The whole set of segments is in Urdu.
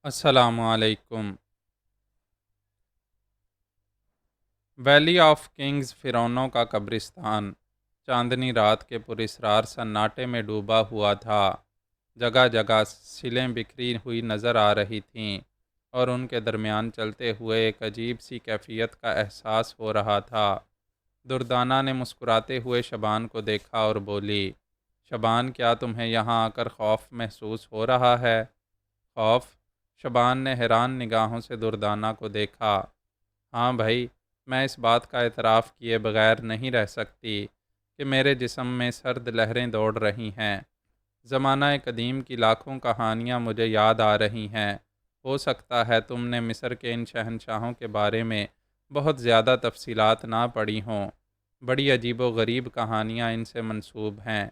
السلام علیکم۔ ویلی آف کنگز فرعونوں کا قبرستان چاندنی رات کے پراسرار سناٹے میں ڈوبا ہوا تھا۔ جگہ جگہ سلیں بکھری ہوئی نظر آ رہی تھیں اور ان کے درمیان چلتے ہوئے ایک عجیب سی کیفیت کا احساس ہو رہا تھا۔ دردانہ نے مسکراتے ہوئے شبان کو دیکھا اور بولی، شبان، کیا تمہیں یہاں آ کر خوف محسوس ہو رہا ہے؟ خوف؟ شبان نے حیران نگاہوں سے دردانہ کو دیکھا۔ ہاں بھائی، میں اس بات کا اعتراف کیے بغیر نہیں رہ سکتی کہ میرے جسم میں سرد لہریں دوڑ رہی ہیں۔ زمانہ قدیم کی لاکھوں کہانیاں مجھے یاد آ رہی ہیں۔ ہو سکتا ہے تم نے مصر کے ان شہنشاہوں کے بارے میں بہت زیادہ تفصیلات نہ پڑھی ہوں۔ بڑی عجیب و غریب کہانیاں ان سے منسوب ہیں۔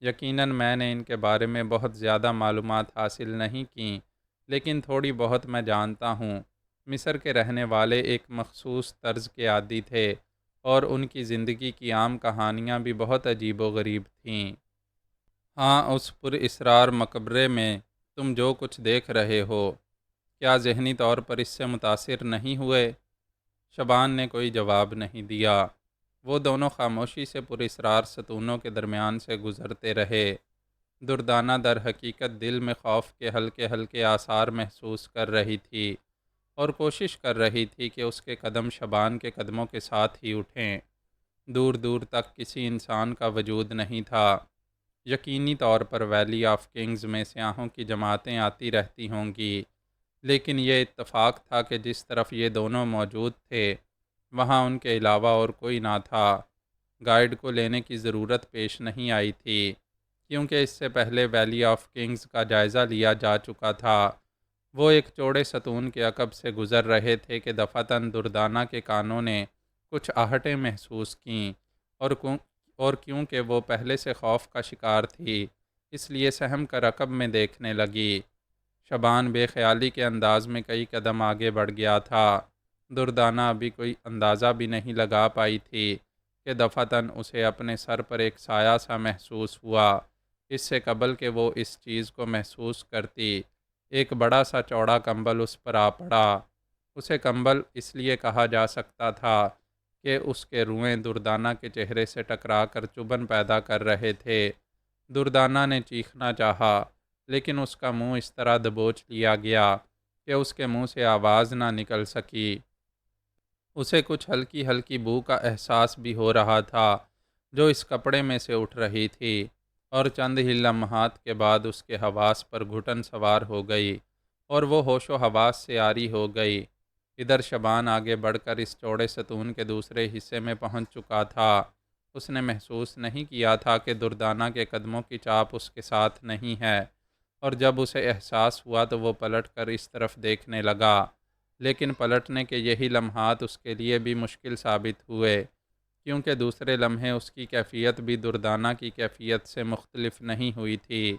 یقیناً میں نے ان کے بارے میں بہت زیادہ معلومات حاصل نہیں کیں، لیکن تھوڑی بہت میں جانتا ہوں۔ مصر کے رہنے والے ایک مخصوص طرز کے عادی تھے اور ان کی زندگی کی عام کہانیاں بھی بہت عجیب و غریب تھیں۔ ہاں، اس پر اسرار مقبرے میں تم جو کچھ دیکھ رہے ہو، کیا ذہنی طور پر اس سے متاثر نہیں ہوئے؟ شبان نے کوئی جواب نہیں دیا۔ وہ دونوں خاموشی سے پراسرار ستونوں کے درمیان سے گزرتے رہے۔ دردانہ در حقیقت دل میں خوف کے ہلکے ہلکے آثار محسوس کر رہی تھی اور کوشش کر رہی تھی کہ اس کے قدم شبان کے قدموں کے ساتھ ہی اٹھیں۔ دور دور تک کسی انسان کا وجود نہیں تھا۔ یقینی طور پر ویلی آف کنگز میں سیاحوں کی جماعتیں آتی رہتی ہوں گی، لیکن یہ اتفاق تھا کہ جس طرف یہ دونوں موجود تھے وہاں ان کے علاوہ اور کوئی نہ تھا۔ گائیڈ کو لینے کی ضرورت پیش نہیں آئی تھی، کیونکہ اس سے پہلے ویلی آف کنگز کا جائزہ لیا جا چکا تھا۔ وہ ایک چوڑے ستون کے عقب سے گزر رہے تھے کہ دفعتاً دردانہ کے کانوں نے کچھ آہٹیں محسوس کیں اور کیونکہ وہ پہلے سے خوف کا شکار تھی، اس لیے سہم کر عقب میں دیکھنے لگی۔ شبان بے خیالی کے انداز میں کئی قدم آگے بڑھ گیا تھا۔ دردانہ ابھی کوئی اندازہ بھی نہیں لگا پائی تھی کہ دفعتاً اسے اپنے سر پر ایک سایہ سا محسوس ہوا۔ اس سے قبل کہ وہ اس چیز کو محسوس کرتی، ایک بڑا سا چوڑا کمبل اس پر آ پڑا۔ اسے کمبل اس لیے کہا جا سکتا تھا کہ اس کے روئیں دردانہ کے چہرے سے ٹکرا کر چبھن پیدا کر رہے تھے۔ دردانہ نے چیخنا چاہا، لیکن اس کا منہ اس طرح دبوچ لیا گیا کہ اس کے منہ سے آواز نہ نکل سکی۔ اسے کچھ ہلکی ہلکی بو کا احساس بھی ہو رہا تھا جو اس کپڑے میں سے اٹھ رہی تھی، اور چند ہی لمحات کے بعد اس کے حواس پر گھٹن سوار ہو گئی اور وہ ہوش و حواس سے عاری ہو گئی۔ ادھر شبان آگے بڑھ کر اس چوڑے ستون کے دوسرے حصے میں پہنچ چکا تھا۔ اس نے محسوس نہیں کیا تھا کہ دردانہ کے قدموں کی چاپ اس کے ساتھ نہیں ہے، اور جب اسے احساس ہوا تو وہ پلٹ کر اس طرف دیکھنے لگا، لیکن پلٹنے کے یہی لمحات اس کے لیے بھی مشکل ثابت ہوئے، کیونکہ دوسرے لمحے اس کی کیفیت بھی دردانہ کی کیفیت سے مختلف نہیں ہوئی تھی۔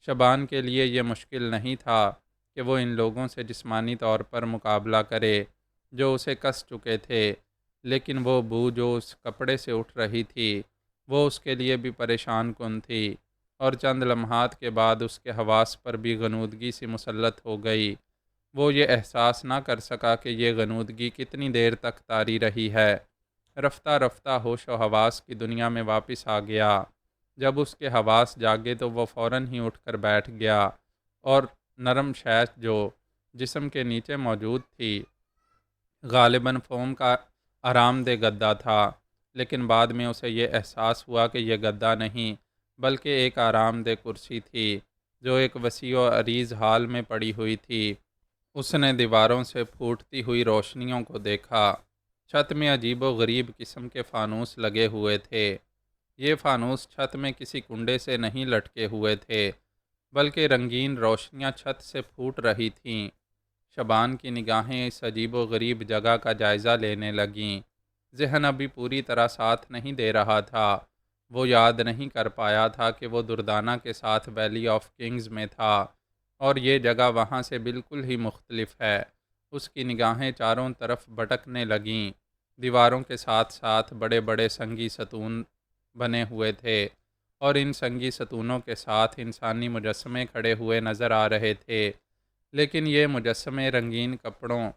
شبان کے لیے یہ مشکل نہیں تھا کہ وہ ان لوگوں سے جسمانی طور پر مقابلہ کرے جو اسے کس چکے تھے، لیکن وہ بو جو اس کپڑے سے اٹھ رہی تھی وہ اس کے لیے بھی پریشان کن تھی، اور چند لمحات کے بعد اس کے حواس پر بھی غنودگی سی مسلط ہو گئی۔ وہ یہ احساس نہ کر سکا کہ یہ غنودگی کتنی دیر تک طاری رہی ہے۔ رفتہ رفتہ ہوش و حواس کی دنیا میں واپس آ گیا۔ جب اس کے حواس جاگے تو وہ فوراً ہی اٹھ کر بیٹھ گیا، اور نرم شے جو جسم کے نیچے موجود تھی غالباً فوم کا آرام دہ گدا تھا، لیکن بعد میں اسے یہ احساس ہوا کہ یہ گدا نہیں بلکہ ایک آرام دہ کرسی تھی جو ایک وسیع و عریض ہال میں پڑی ہوئی تھی۔ اس نے دیواروں سے پھوٹتی ہوئی روشنیوں کو دیکھا۔ چھت میں عجیب و غریب قسم کے فانوس لگے ہوئے تھے۔ یہ فانوس چھت میں کسی کنڈے سے نہیں لٹکے ہوئے تھے، بلکہ رنگین روشنیاں چھت سے پھوٹ رہی تھیں۔ شبان کی نگاہیں اس عجیب و غریب جگہ کا جائزہ لینے لگیں۔ ذہن ابھی پوری طرح ساتھ نہیں دے رہا تھا۔ وہ یاد نہیں کر پایا تھا کہ وہ دردانہ کے ساتھ ویلی آف کنگز میں تھا، اور یہ جگہ وہاں سے بالکل ہی مختلف ہے۔ اس کی نگاہیں چاروں طرف بھٹکنے لگیں۔ دیواروں کے ساتھ ساتھ بڑے بڑے سنگی ستون بنے ہوئے تھے، اور ان سنگی ستونوں کے ساتھ انسانی مجسمے کھڑے ہوئے نظر آ رہے تھے، لیکن یہ مجسمے رنگین کپڑوں،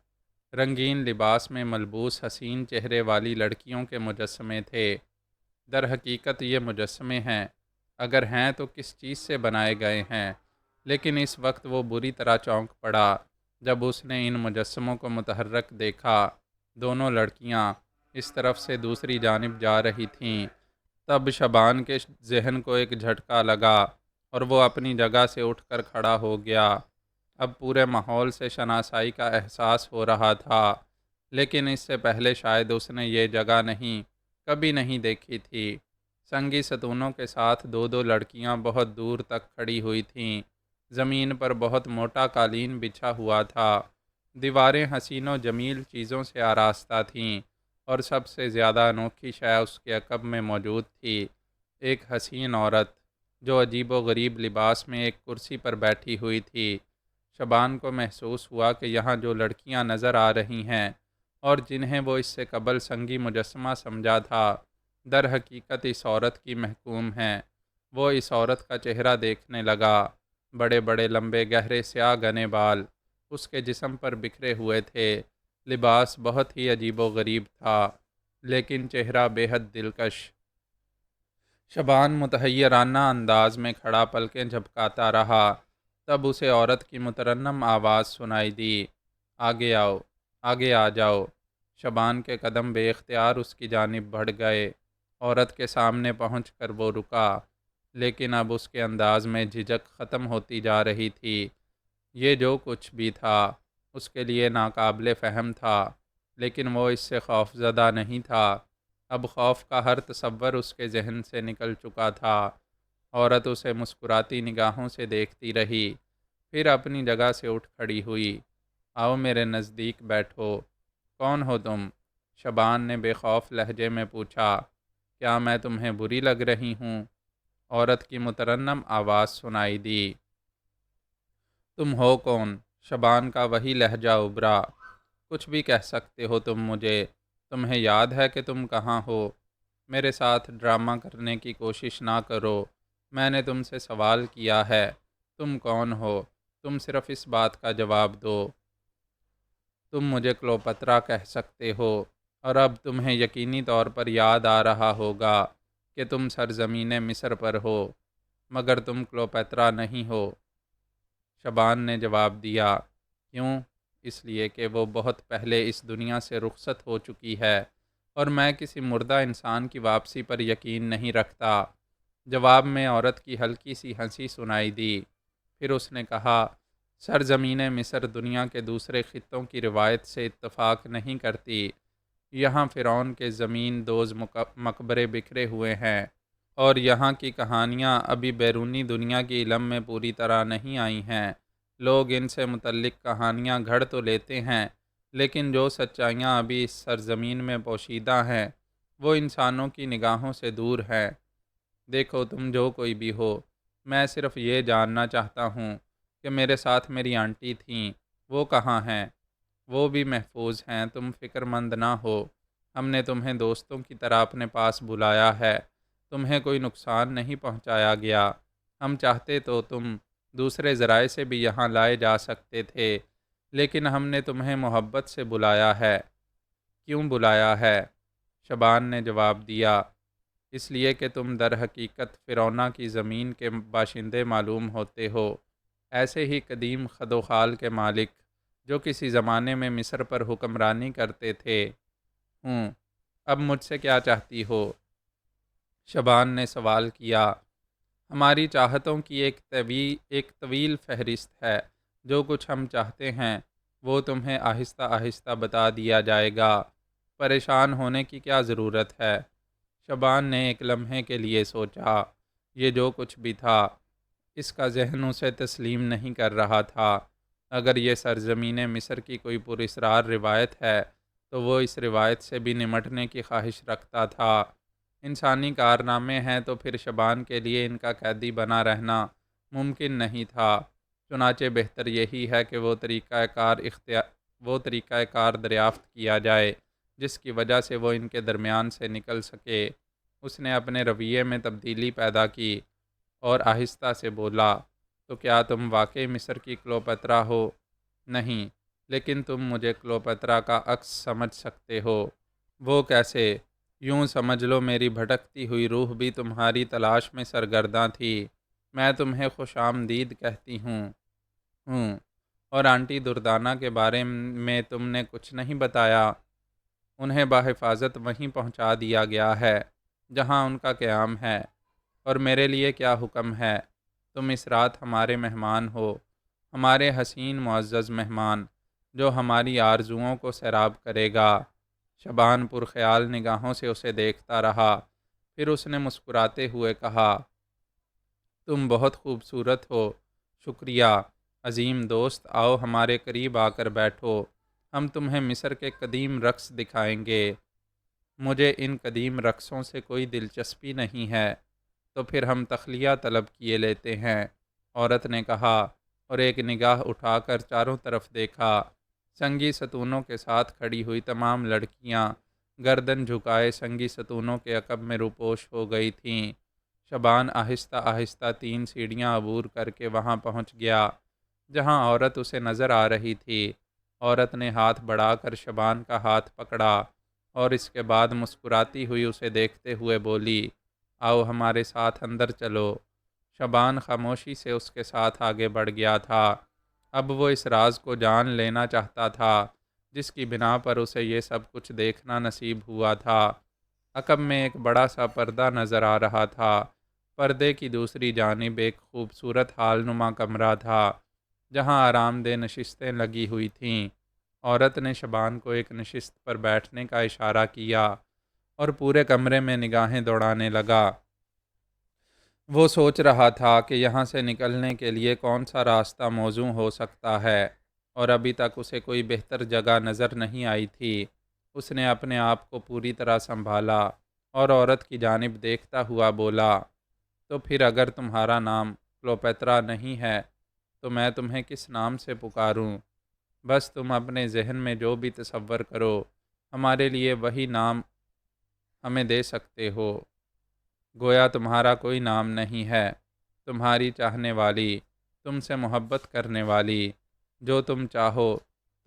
رنگین لباس میں ملبوس حسین چہرے والی لڑکیوں کے مجسمے تھے۔ در حقیقت یہ مجسمے ہیں، اگر ہیں تو کس چیز سے بنائے گئے ہیں؟ لیکن اس وقت وہ بری طرح چونک پڑا جب اس نے ان مجسموں کو متحرک دیکھا۔ دونوں لڑکیاں اس طرف سے دوسری جانب جا رہی تھیں۔ تب شبان کے ذہن کو ایک جھٹکا لگا اور وہ اپنی جگہ سے اٹھ کر کھڑا ہو گیا۔ اب پورے ماحول سے شناسائی کا احساس ہو رہا تھا، لیکن اس سے پہلے شاید اس نے یہ جگہ کبھی نہیں دیکھی تھی۔ سنگی ستونوں کے ساتھ دو دو لڑکیاں بہت دور تک کھڑی ہوئی تھیں۔ زمین پر بہت موٹا قالین بچھا ہوا تھا۔ دیواریں حسین و جمیل چیزوں سے آراستہ تھیں، اور سب سے زیادہ انوکھی شے اس کے عقب میں موجود تھی، ایک حسین عورت جو عجیب و غریب لباس میں ایک کرسی پر بیٹھی ہوئی تھی۔ شبان کو محسوس ہوا کہ یہاں جو لڑکیاں نظر آ رہی ہیں اور جنہیں وہ اس سے قبل سنگی مجسمہ سمجھا تھا، در حقیقت اس عورت کی محکوم ہیں۔ وہ اس عورت کا چہرہ دیکھنے لگا۔ بڑے بڑے لمبے گہرے سیاہ گھنے بال اس کے جسم پر بکھرے ہوئے تھے۔ لباس بہت ہی عجیب و غریب تھا، لیکن چہرہ بے حد دلکش۔ شبان متحیرانہ انداز میں کھڑا پلکیں جھپکاتا رہا۔ تب اسے عورت کی مترنم آواز سنائی دی، آگے آؤ، آگے آ جاؤ۔ شبان کے قدم بے اختیار اس کی جانب بڑھ گئے۔ عورت کے سامنے پہنچ کر وہ رکا، لیکن اب اس کے انداز میں جھجک ختم ہوتی جا رہی تھی۔ یہ جو کچھ بھی تھا اس کے لیے ناقابل فہم تھا، لیکن وہ اس سے خوف زدہ نہیں تھا۔ اب خوف کا ہر تصور اس کے ذہن سے نکل چکا تھا۔ عورت اسے مسکراتی نگاہوں سے دیکھتی رہی، پھر اپنی جگہ سے اٹھ کھڑی ہوئی۔ آؤ میرے نزدیک بیٹھو۔ کون ہو تم؟ شبان نے بے خوف لہجے میں پوچھا۔ کیا میں تمہیں بری لگ رہی ہوں؟ عورت کی مترنم آواز سنائی دی۔ تم ہو کون؟ شبان کا وہی لہجہ ابھرا۔ کچھ بھی کہہ سکتے ہو تم مجھے۔ تمہیں یاد ہے کہ تم کہاں ہو؟ میرے ساتھ ڈرامہ کرنے کی کوشش نہ کرو۔ میں نے تم سے سوال کیا ہے، تم کون ہو؟ تم صرف اس بات کا جواب دو۔ تم مجھے کلوپترا کہہ سکتے ہو، اور اب تمہیں یقینی طور پر یاد آ رہا ہوگا کہ تم سرزمین مصر پر ہو، مگر تم کلوپترا نہیں ہو۔ شبان نے جواب دیا، کیوں؟ اس لیے کہ وہ بہت پہلے اس دنیا سے رخصت ہو چکی ہے، اور میں کسی مردہ انسان کی واپسی پر یقین نہیں رکھتا۔ جواب میں عورت کی ہلکی سی ہنسی سنائی دی۔ پھر اس نے کہا، سرزمین مصر دنیا کے دوسرے خطوں کی روایت سے اتفاق نہیں کرتی۔ یہاں فرعون کے زمین دوز مقبرے بکھرے ہوئے ہیں، اور یہاں کی کہانیاں ابھی بیرونی دنیا کی علم میں پوری طرح نہیں آئی ہیں۔ لوگ ان سے متعلق کہانیاں گھڑ تو لیتے ہیں، لیکن جو سچائیاں ابھی اس سرزمین میں پوشیدہ ہیں وہ انسانوں کی نگاہوں سے دور ہیں۔ دیکھو تم جو کوئی بھی ہو، میں صرف یہ جاننا چاہتا ہوں کہ میرے ساتھ میری آنٹی تھیں، وہ کہاں ہیں؟ وہ بھی محفوظ ہیں، تم فکر مند نہ ہو۔ ہم نے تمہیں دوستوں کی طرح اپنے پاس بلایا ہے، تمہیں کوئی نقصان نہیں پہنچایا گیا۔ ہم چاہتے تو تم دوسرے ذرائع سے بھی یہاں لائے جا سکتے تھے، لیکن ہم نے تمہیں محبت سے بلایا ہے۔ کیوں بلایا ہے؟ شبان نے جواب دیا، اس لیے کہ تم در حقیقت فرعونہ کی زمین کے باشندے معلوم ہوتے ہو، ایسے ہی قدیم خد و خال کے مالک جو کسی زمانے میں مصر پر حکمرانی کرتے تھے۔ اب مجھ سے کیا چاہتی ہو؟ شبان نے سوال کیا۔ ہماری چاہتوں کی ایک طویل فہرست ہے۔ جو کچھ ہم چاہتے ہیں وہ تمہیں آہستہ آہستہ بتا دیا جائے گا۔ پریشان ہونے کی کیا ضرورت ہے؟ شبان نے ایک لمحے کے لیے سوچا۔ یہ جو کچھ بھی تھا اس کا ذہن اسے تسلیم نہیں کر رہا تھا۔ اگر یہ سرزمین مصر کی کوئی پراسرار روایت ہے تو وہ اس روایت سے بھی نمٹنے کی خواہش رکھتا تھا۔ انسانی کارنامے ہیں تو پھر شبان کے لیے ان کا قیدی بنا رہنا ممکن نہیں تھا۔ چنانچہ بہتر یہی ہے کہ وہ طریقہ کار دریافت کیا جائے جس کی وجہ سے وہ ان کے درمیان سے نکل سکے۔ اس نے اپنے رویے میں تبدیلی پیدا کی اور آہستہ سے بولا، تو کیا تم واقعی مصر کی کلوپترا ہو؟ نہیں، لیکن تم مجھے کلوپترا کا عکس سمجھ سکتے ہو۔ وہ کیسے؟ یوں سمجھ لو میری بھٹکتی ہوئی روح بھی تمہاری تلاش میں سرگرداں تھی۔ میں تمہیں خوش آمدید کہتی ہوں۔ اور آنٹی دردانہ کے بارے میں تم نے کچھ نہیں بتایا؟ انہیں بحفاظت وہیں پہنچا دیا گیا ہے جہاں ان کا قیام ہے۔ اور میرے لیے کیا حکم ہے؟ تم اس رات ہمارے مہمان ہو، ہمارے حسین معزز مہمان، جو ہماری آرزوؤں کو سیراب کرے گا۔ شبان پرخیال نگاہوں سے اسے دیکھتا رہا، پھر اس نے مسکراتے ہوئے کہا، تم بہت خوبصورت ہو۔ شکریہ عظیم دوست، آؤ ہمارے قریب آ کر بیٹھو، ہم تمہیں مصر کے قدیم رقص دکھائیں گے۔ مجھے ان قدیم رقصوں سے کوئی دلچسپی نہیں ہے، تو پھر ہم تخلیہ طلب کیے لیتے ہیں، عورت نے کہا، اور ایک نگاہ اٹھا کر چاروں طرف دیکھا۔ سنگی ستونوں کے ساتھ کھڑی ہوئی تمام لڑکیاں گردن جھکائے سنگی ستونوں کے عقب میں روپوش ہو گئی تھیں۔ شبان آہستہ آہستہ 3 سیڑھیاں عبور کر کے وہاں پہنچ گیا جہاں عورت اسے نظر آ رہی تھی۔ عورت نے ہاتھ بڑھا کر شبان کا ہاتھ پکڑا اور اس کے بعد مسکراتی ہوئی اسے دیکھتے ہوئے بولی، آؤ ہمارے ساتھ اندر چلو۔ شبان خاموشی سے اس کے ساتھ آگے بڑھ گیا تھا۔ اب وہ اس راز کو جان لینا چاہتا تھا جس کی بنا پر اسے یہ سب کچھ دیکھنا نصیب ہوا تھا۔ عقب میں ایک بڑا سا پردہ نظر آ رہا تھا۔ پردے کی دوسری جانب ایک خوبصورت ہال نما کمرہ تھا جہاں آرام دہ نشستیں لگی ہوئی تھیں۔ عورت نے شبان کو ایک نشست پر بیٹھنے کا اشارہ کیا اور پورے کمرے میں نگاہیں دوڑانے لگا۔ وہ سوچ رہا تھا کہ یہاں سے نکلنے کے لیے کون سا راستہ موزوں ہو سکتا ہے، اور ابھی تک اسے کوئی بہتر جگہ نظر نہیں آئی تھی۔ اس نے اپنے آپ کو پوری طرح سنبھالا اور عورت کی جانب دیکھتا ہوا بولا، تو پھر اگر تمہارا نام کلوپیترا نہیں ہے تو میں تمہیں کس نام سے پکاروں؟ بس تم اپنے ذہن میں جو بھی تصور کرو، ہمارے لیے وہی نام ہمیں دے سکتے ہو۔ گویا تمہارا کوئی نام نہیں ہے، تمہاری چاہنے والی، تم سے محبت کرنے والی، جو تم چاہو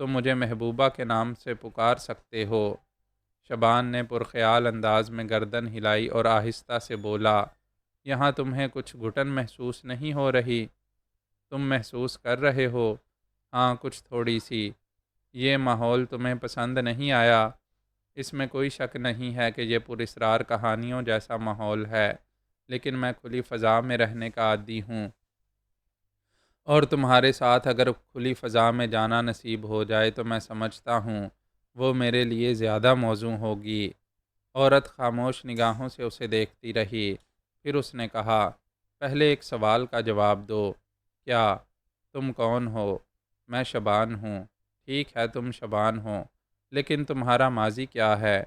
تو مجھے محبوبہ کے نام سے پکار سکتے ہو۔ شبان نے پرخیال انداز میں گردن ہلائی اور آہستہ سے بولا، یہاں تمہیں کچھ گھٹن محسوس نہیں ہو رہی؟ تم محسوس کر رہے ہو؟ ہاں، کچھ تھوڑی سی۔ یہ ماحول تمہیں پسند نہیں آیا؟ اس میں کوئی شک نہیں ہے کہ یہ پراسرار کہانیوں جیسا ماحول ہے، لیکن میں کھلی فضا میں رہنے کا عادی ہوں، اور تمہارے ساتھ اگر کھلی فضا میں جانا نصیب ہو جائے تو میں سمجھتا ہوں وہ میرے لیے زیادہ موزوں ہوگی۔ عورت خاموش نگاہوں سے اسے دیکھتی رہی، پھر اس نے کہا، پہلے ایک سوال کا جواب دو۔ کیا؟ تم کون ہو؟ میں شبان ہوں۔ ٹھیک ہے، تم شبان ہو، لیکن تمہارا ماضی کیا ہے؟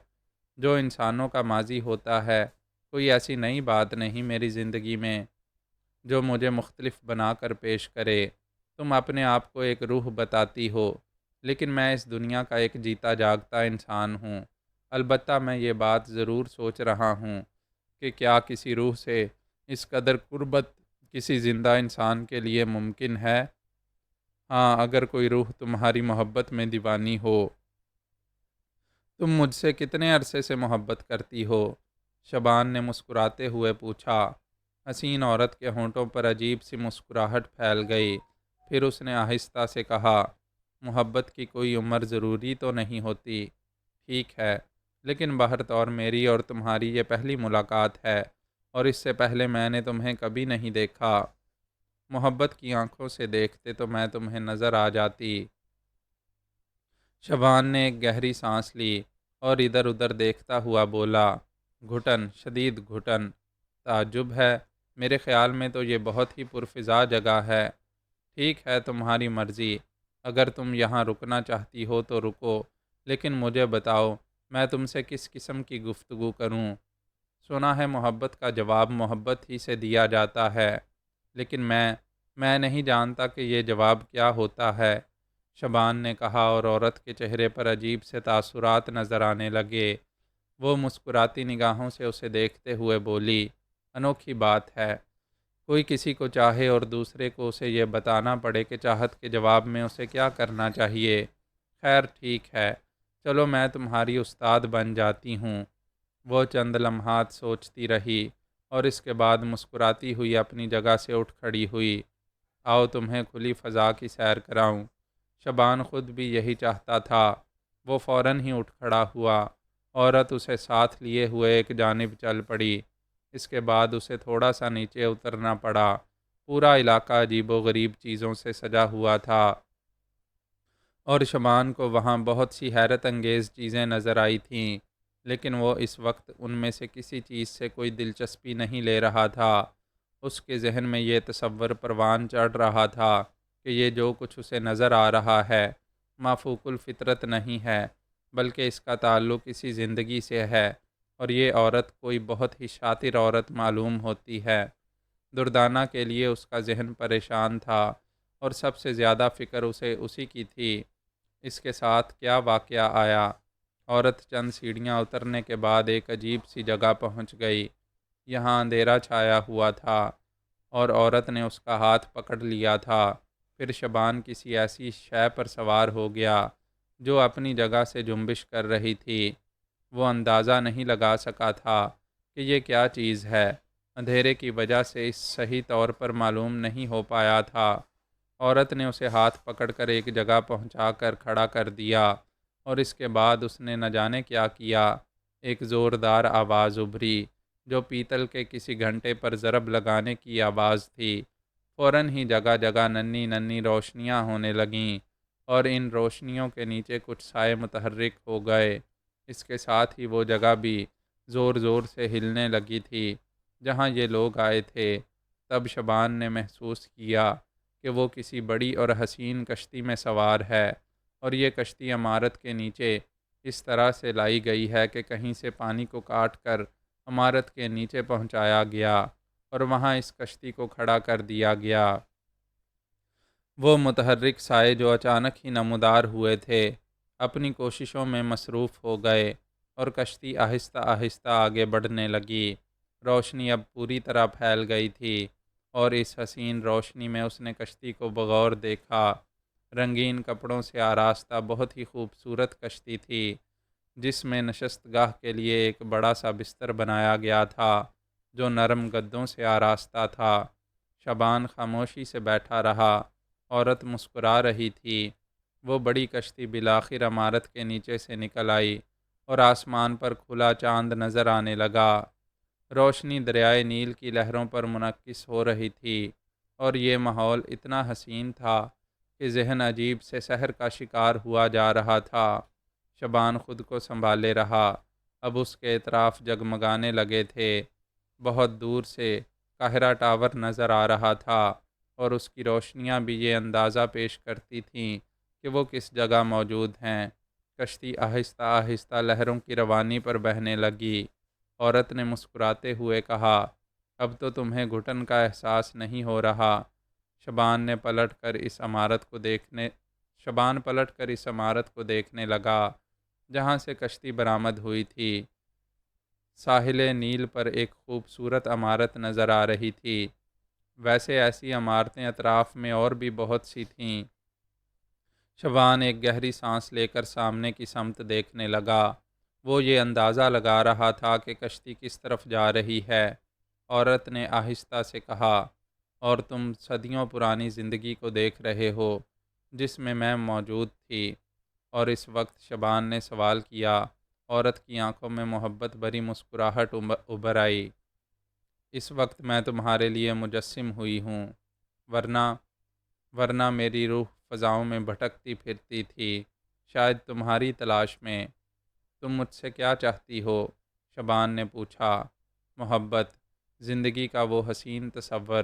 جو انسانوں کا ماضی ہوتا ہے، کوئی ایسی نئی بات نہیں میری زندگی میں جو مجھے مختلف بنا کر پیش کرے۔ تم اپنے آپ کو ایک روح بتاتی ہو، لیکن میں اس دنیا کا ایک جیتا جاگتا انسان ہوں۔ البتہ میں یہ بات ضرور سوچ رہا ہوں کہ کیا کسی روح سے اس قدر قربت کسی زندہ انسان کے لیے ممکن ہے؟ ہاں، اگر کوئی روح تمہاری محبت میں دیوانی ہو۔ تم مجھ سے کتنے عرصے سے محبت کرتی ہو؟ شبان نے مسکراتے ہوئے پوچھا۔ حسین عورت کے ہونٹوں پر عجیب سی مسکراہٹ پھیل گئی، پھر اس نے آہستہ سے کہا، محبت کی کوئی عمر ضروری تو نہیں ہوتی۔ ٹھیک ہے، لیکن بہرطور میری اور تمہاری یہ پہلی ملاقات ہے، اور اس سے پہلے میں نے تمہیں کبھی نہیں دیکھا۔ محبت کی آنکھوں سے دیکھتے تو میں تمہیں نظر آ جاتی۔ شبان نے ایک گہری سانس لی اور ادھر ادھر دیکھتا ہوا بولا، گھٹن، شدید گھٹن۔ تعجب ہے، میرے خیال میں تو یہ بہت ہی پرفضا جگہ ہے۔ ٹھیک ہے، تمہاری مرضی، اگر تم یہاں رکنا چاہتی ہو تو رکو، لیکن مجھے بتاؤ میں تم سے کس قسم کی گفتگو کروں؟ سنا ہے محبت کا جواب محبت ہی سے دیا جاتا ہے، لیکن میں نہیں جانتا کہ یہ جواب کیا ہوتا ہے، شبان نے کہا، اور عورت کے چہرے پر عجیب سے تاثرات نظر آنے لگے۔ وہ مسکراتی نگاہوں سے اسے دیکھتے ہوئے بولی، انوکھی بات ہے، کوئی کسی کو چاہے اور دوسرے کو اسے یہ بتانا پڑے کہ چاہت کے جواب میں اسے کیا کرنا چاہیے۔ خیر ٹھیک ہے، چلو میں تمہاری استاد بن جاتی ہوں۔ وہ چند لمحات سوچتی رہی اور اس کے بعد مسکراتی ہوئی اپنی جگہ سے اٹھ کھڑی ہوئی۔ آؤ تمہیں کھلی فضا کی سیر کراؤں۔ شبان خود بھی یہی چاہتا تھا۔ وہ فوراً ہی اٹھ کھڑا ہوا۔ عورت اسے ساتھ لیے ہوئے ایک جانب چل پڑی۔ اس کے بعد اسے تھوڑا سا نیچے اترنا پڑا۔ پورا علاقہ عجیب و غریب چیزوں سے سجا ہوا تھا اور شبان کو وہاں بہت سی حیرت انگیز چیزیں نظر آئی تھیں، لیکن وہ اس وقت ان میں سے کسی چیز سے کوئی دلچسپی نہیں لے رہا تھا۔ اس کے ذہن میں یہ تصور پروان چڑھ رہا تھا کہ یہ جو کچھ اسے نظر آ رہا ہے مافوق الفطرت نہیں ہے، بلکہ اس کا تعلق اسی زندگی سے ہے، اور یہ عورت کوئی بہت ہی شاطر عورت معلوم ہوتی ہے۔ دردانہ کے لیے اس کا ذہن پریشان تھا اور سب سے زیادہ فکر اسے اسی کی تھی۔ اس کے ساتھ کیا واقعہ آیا؟ عورت چند سیڑھیاں اترنے کے بعد ایک عجیب سی جگہ پہنچ گئی۔ یہاں اندھیرا چھایا ہوا تھا اور عورت نے اس کا ہاتھ پکڑ لیا تھا۔ پھر شبان کسی ایسی شے پر سوار ہو گیا جو اپنی جگہ سے جنبش کر رہی تھی۔ وہ اندازہ نہیں لگا سکا تھا کہ یہ کیا چیز ہے۔ اندھیرے کی وجہ سے اس صحیح طور پر معلوم نہیں ہو پایا تھا۔ عورت نے اسے ہاتھ پکڑ کر ایک جگہ پہنچا کر کھڑا کر دیا اور اس کے بعد اس نے نہ جانے کیا کیا۔ ایک زوردار آواز ابھری جو پیتل کے کسی گھنٹے پر ضرب لگانے کی آواز تھی۔ فوراً ہی جگہ جگہ ننھی ننھی روشنیاں ہونے لگیں اور ان روشنیوں کے نیچے کچھ سائے متحرک ہو گئے۔ اس کے ساتھ ہی وہ جگہ بھی زور زور سے ہلنے لگی تھی جہاں یہ لوگ آئے تھے۔ تب شبان نے محسوس کیا کہ وہ کسی بڑی اور حسین کشتی میں سوار ہے، اور یہ کشتی عمارت کے نیچے اس طرح سے لائی گئی ہے کہ کہیں سے پانی کو کاٹ کر عمارت کے نیچے پہنچایا گیا اور وہاں اس کشتی کو کھڑا کر دیا گیا۔ وہ متحرک سائے جو اچانک ہی نمودار ہوئے تھے اپنی کوششوں میں مصروف ہو گئے اور کشتی آہستہ آہستہ آگے بڑھنے لگی۔ روشنی اب پوری طرح پھیل گئی تھی اور اس حسین روشنی میں اس نے کشتی کو بغور دیکھا۔ رنگین کپڑوں سے آراستہ بہت ہی خوبصورت کشتی تھی جس میں نشست گاہ کے لیے ایک بڑا سا بستر بنایا گیا تھا جو نرم گدوں سے آراستہ تھا۔ شبان خاموشی سے بیٹھا رہا۔ عورت مسکرا رہی تھی۔ وہ بڑی کشتی بالآخر عمارت کے نیچے سے نکل آئی اور آسمان پر کھلا چاند نظر آنے لگا۔ روشنی دریائے نیل کی لہروں پر منعکس ہو رہی تھی اور یہ ماحول اتنا حسین تھا کہ ذہن عجیب سے سحر کا شکار ہوا جا رہا تھا۔ شبان خود کو سنبھالے رہا۔ اب اس کے اطراف جگمگانے لگے تھے۔ بہت دور سے قاہرہ ٹاور نظر آ رہا تھا اور اس کی روشنیاں بھی یہ اندازہ پیش کرتی تھیں کہ وہ کس جگہ موجود ہیں۔ کشتی آہستہ آہستہ لہروں کی روانی پر بہنے لگی۔ عورت نے مسکراتے ہوئے کہا، اب تو تمہیں گھٹن کا احساس نہیں ہو رہا۔ شبان پلٹ کر اس عمارت کو دیکھنے لگا جہاں سے کشتی برآمد ہوئی تھی۔ ساحل نیل پر ایک خوبصورت عمارت نظر آ رہی تھی۔ ویسے ایسی عمارتیں اطراف میں اور بھی بہت سی تھیں۔ شبان ایک گہری سانس لے کر سامنے کی سمت دیکھنے لگا۔ وہ یہ اندازہ لگا رہا تھا کہ کشتی کس طرف جا رہی ہے۔ عورت نے آہستہ سے کہا، اور تم صدیوں پرانی زندگی کو دیکھ رہے ہو جس میں میں موجود تھی۔ اور اس وقت شبان نے سوال کیا۔ عورت کی آنکھوں میں محبت بھری مسکراہٹ ابھر آئی۔ اس وقت میں تمہارے لیے مجسم ہوئی ہوں، ورنہ میری روح فضاؤں میں بھٹکتی پھرتی تھی، شاید تمہاری تلاش میں۔ تم مجھ سے کیا چاہتی ہو؟ شبان نے پوچھا۔ محبت، زندگی کا وہ حسین تصور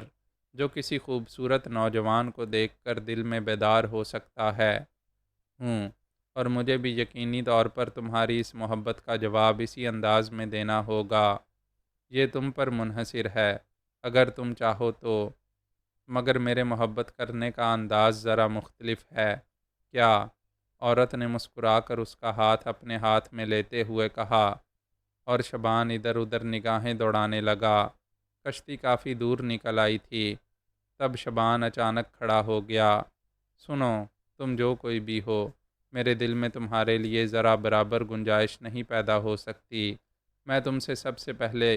جو کسی خوبصورت نوجوان کو دیکھ کر دل میں بیدار ہو سکتا ہے۔ اور مجھے بھی یقینی طور پر تمہاری اس محبت کا جواب اسی انداز میں دینا ہوگا۔ یہ تم پر منحصر ہے اگر تم چاہو تو، مگر میرے محبت کرنے کا انداز ذرا مختلف ہے۔ کیا؟ عورت نے مسکرا کر اس کا ہاتھ اپنے ہاتھ میں لیتے ہوئے کہا، اور شبان ادھر ادھر نگاہیں دوڑانے لگا۔ کشتی کافی دور نکل آئی تھی۔ تب شبان اچانک کھڑا ہو گیا۔ سنو، تم جو کوئی بھی ہو، میرے دل میں تمہارے لیے ذرا برابر گنجائش نہیں پیدا ہو سکتی۔ میں تم سے سب سے پہلے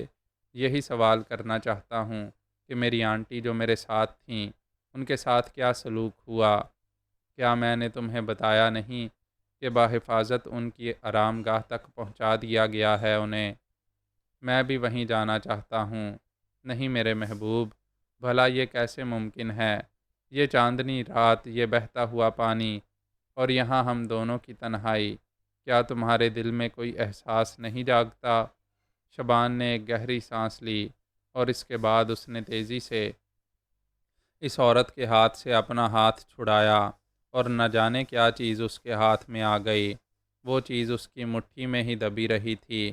یہی سوال کرنا چاہتا ہوں کہ میری آنٹی جو میرے ساتھ تھیں، ان کے ساتھ کیا سلوک ہوا؟ کیا میں نے تمہیں بتایا نہیں کہ بحفاظت ان کی آرام گاہ تک پہنچا دیا گیا ہے انہیں؟ میں بھی وہیں جانا چاہتا ہوں۔ نہیں میرے محبوب، بھلا یہ کیسے ممکن ہے؟ یہ چاندنی رات، یہ بہتا ہوا پانی، اور یہاں ہم دونوں کی تنہائی، کیا تمہارے دل میں کوئی احساس نہیں جاگتا؟ شبان نے ایک گہری سانس لی اور اس کے بعد اس نے تیزی سے اس عورت کے ہاتھ سے اپنا ہاتھ چھڑایا اور نہ جانے کیا چیز اس کے ہاتھ میں آ گئی۔ وہ چیز اس کی مٹھی میں ہی دبی رہی تھی۔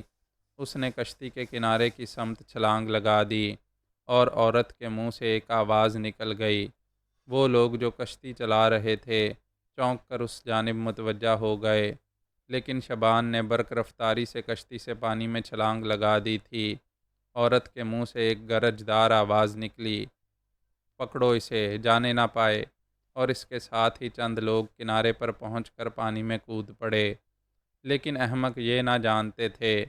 اس نے کشتی کے کنارے کی سمت چھلانگ لگا دی اور عورت کے منہ سے ایک آواز نکل گئی۔ وہ لوگ جو کشتی چلا رہے تھے چونک کر اس جانب متوجہ ہو گئے، لیکن شبان نے برق رفتاری سے کشتی سے پانی میں چھلانگ لگا دی تھی۔ عورت کے منہ سے ایک گرجدار آواز نکلی، پکڑو اسے، جانے نہ پائے، اور اس کے ساتھ ہی چند لوگ کنارے پر پہنچ کر پانی میں کود پڑے۔ لیکن احمق یہ نہ جانتے تھے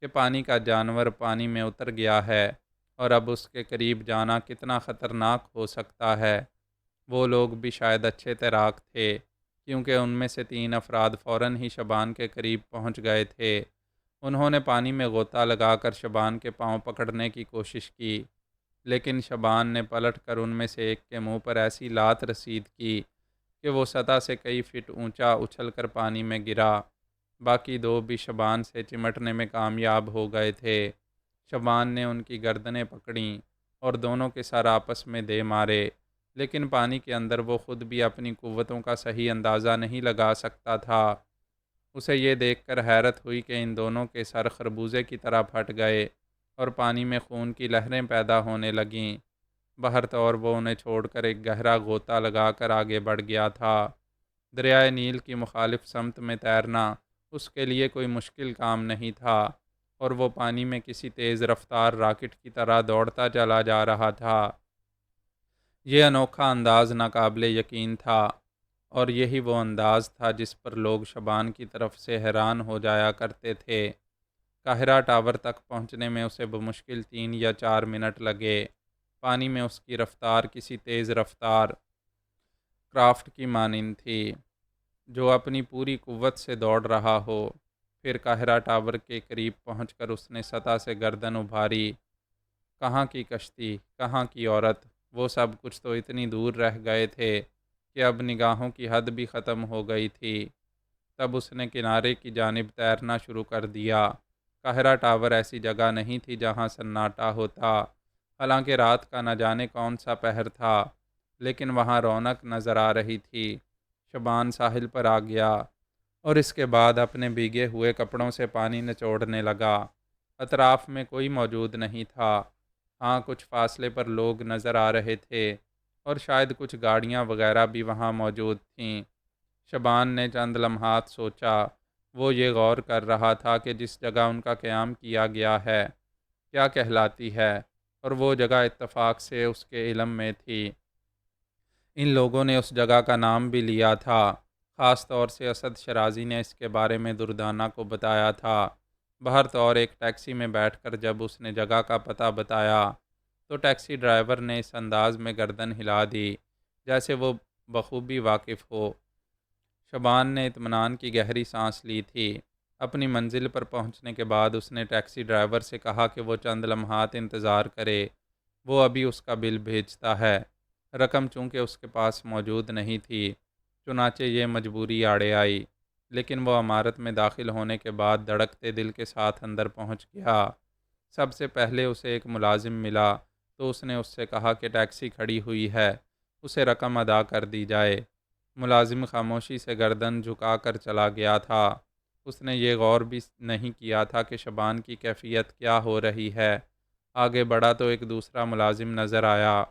کہ پانی کا جانور پانی میں اتر گیا ہے اور اب اس کے قریب جانا کتنا خطرناک ہو سکتا ہے۔ وہ لوگ بھی شاید اچھے تیراک تھے، کیونکہ ان میں سے 3 افراد فوراً ہی شبان کے قریب پہنچ گئے تھے۔ انہوں نے پانی میں غوطہ لگا کر شبان کے پاؤں پکڑنے کی کوشش کی، لیکن شبان نے پلٹ کر ان میں سے ایک کے منہ پر ایسی لات رسید کی کہ وہ سطح سے کئی فٹ اونچا اچھل کر پانی میں گرا۔ باقی 2 بھی شبان سے چمٹنے میں کامیاب ہو گئے تھے۔ شبان نے ان کی گردنیں پکڑیں اور دونوں کے سر آپس میں دے مارے، لیکن پانی کے اندر وہ خود بھی اپنی قوتوں کا صحیح اندازہ نہیں لگا سکتا تھا۔ اسے یہ دیکھ کر حیرت ہوئی کہ ان دونوں کے سر خربوزے کی طرح پھٹ گئے اور پانی میں خون کی لہریں پیدا ہونے لگیں۔ بہرطور وہ انہیں چھوڑ کر ایک گہرا غوطہ لگا کر آگے بڑھ گیا تھا۔ دریائے نیل کی مخالف سمت میں تیرنا اس کے لیے کوئی مشکل کام نہیں تھا، اور وہ پانی میں کسی تیز رفتار راکٹ کی طرح دوڑتا چلا جا رہا تھا۔ یہ انوکھا انداز ناقابل یقین تھا، اور یہی وہ انداز تھا جس پر لوگ شبان کی طرف سے حیران ہو جایا کرتے تھے۔ قاہرہ ٹاور تک پہنچنے میں اسے بمشکل 3 یا 4 منٹ لگے۔ پانی میں اس کی رفتار کسی تیز رفتار کرافٹ کی مانند تھی جو اپنی پوری قوت سے دوڑ رہا ہو۔ پھر قاہرہ ٹاور کے قریب پہنچ کر اس نے سطح سے گردن ابھاری۔ کہاں کی کشتی، کہاں کی عورت، وہ سب کچھ تو اتنی دور رہ گئے تھے کہ اب نگاہوں کی حد بھی ختم ہو گئی تھی۔ تب اس نے کنارے کی جانب تیرنا شروع کر دیا۔ قاہرہ ٹاور ایسی جگہ نہیں تھی جہاں سناٹا ہوتا، حالانکہ رات کا نہ جانے کون سا پہر تھا، لیکن وہاں رونق نظر آ رہی تھی۔ شبان ساحل پر آ گیا اور اس کے بعد اپنے بھیگے ہوئے کپڑوں سے پانی نچوڑنے لگا۔ اطراف میں کوئی موجود نہیں تھا۔ ہاں، کچھ فاصلے پر لوگ نظر آ رہے تھے اور شاید کچھ گاڑیاں وغیرہ بھی وہاں موجود تھیں۔ شبان نے چند لمحات سوچا۔ وہ یہ غور کر رہا تھا کہ جس جگہ ان کا قیام کیا گیا ہے کیا کہلاتی ہے، اور وہ جگہ اتفاق سے اس کے علم میں تھی۔ ان لوگوں نے اس جگہ کا نام بھی لیا تھا، خاص طور سے اسد شرازی نے اس کے بارے میں دردانہ کو بتایا تھا۔ بہرطور ایک ٹیکسی میں بیٹھ کر جب اس نے جگہ کا پتہ بتایا تو ٹیکسی ڈرائیور نے اس انداز میں گردن ہلا دی جیسے وہ بخوبی واقف ہو۔ شبان نے اطمینان کی گہری سانس لی تھی۔ اپنی منزل پر پہنچنے کے بعد اس نے ٹیکسی ڈرائیور سے کہا کہ وہ چند لمحات انتظار کرے، وہ ابھی اس کا بل بھیجتا ہے۔ رقم چونکہ اس کے پاس موجود نہیں تھی، چنانچہ یہ مجبوری آڑے آئی، لیکن وہ عمارت میں داخل ہونے کے بعد دھڑکتے دل کے ساتھ اندر پہنچ گیا۔ سب سے پہلے اسے ایک ملازم ملا تو اس نے اس سے کہا کہ ٹیکسی کھڑی ہوئی ہے، اسے رقم ادا کر دی جائے۔ ملازم خاموشی سے گردن جھکا کر چلا گیا تھا۔ اس نے یہ غور بھی نہیں کیا تھا کہ شبان کی کیفیت کیا ہو رہی ہے۔ آگے بڑھا تو ایک دوسرا ملازم نظر آیا،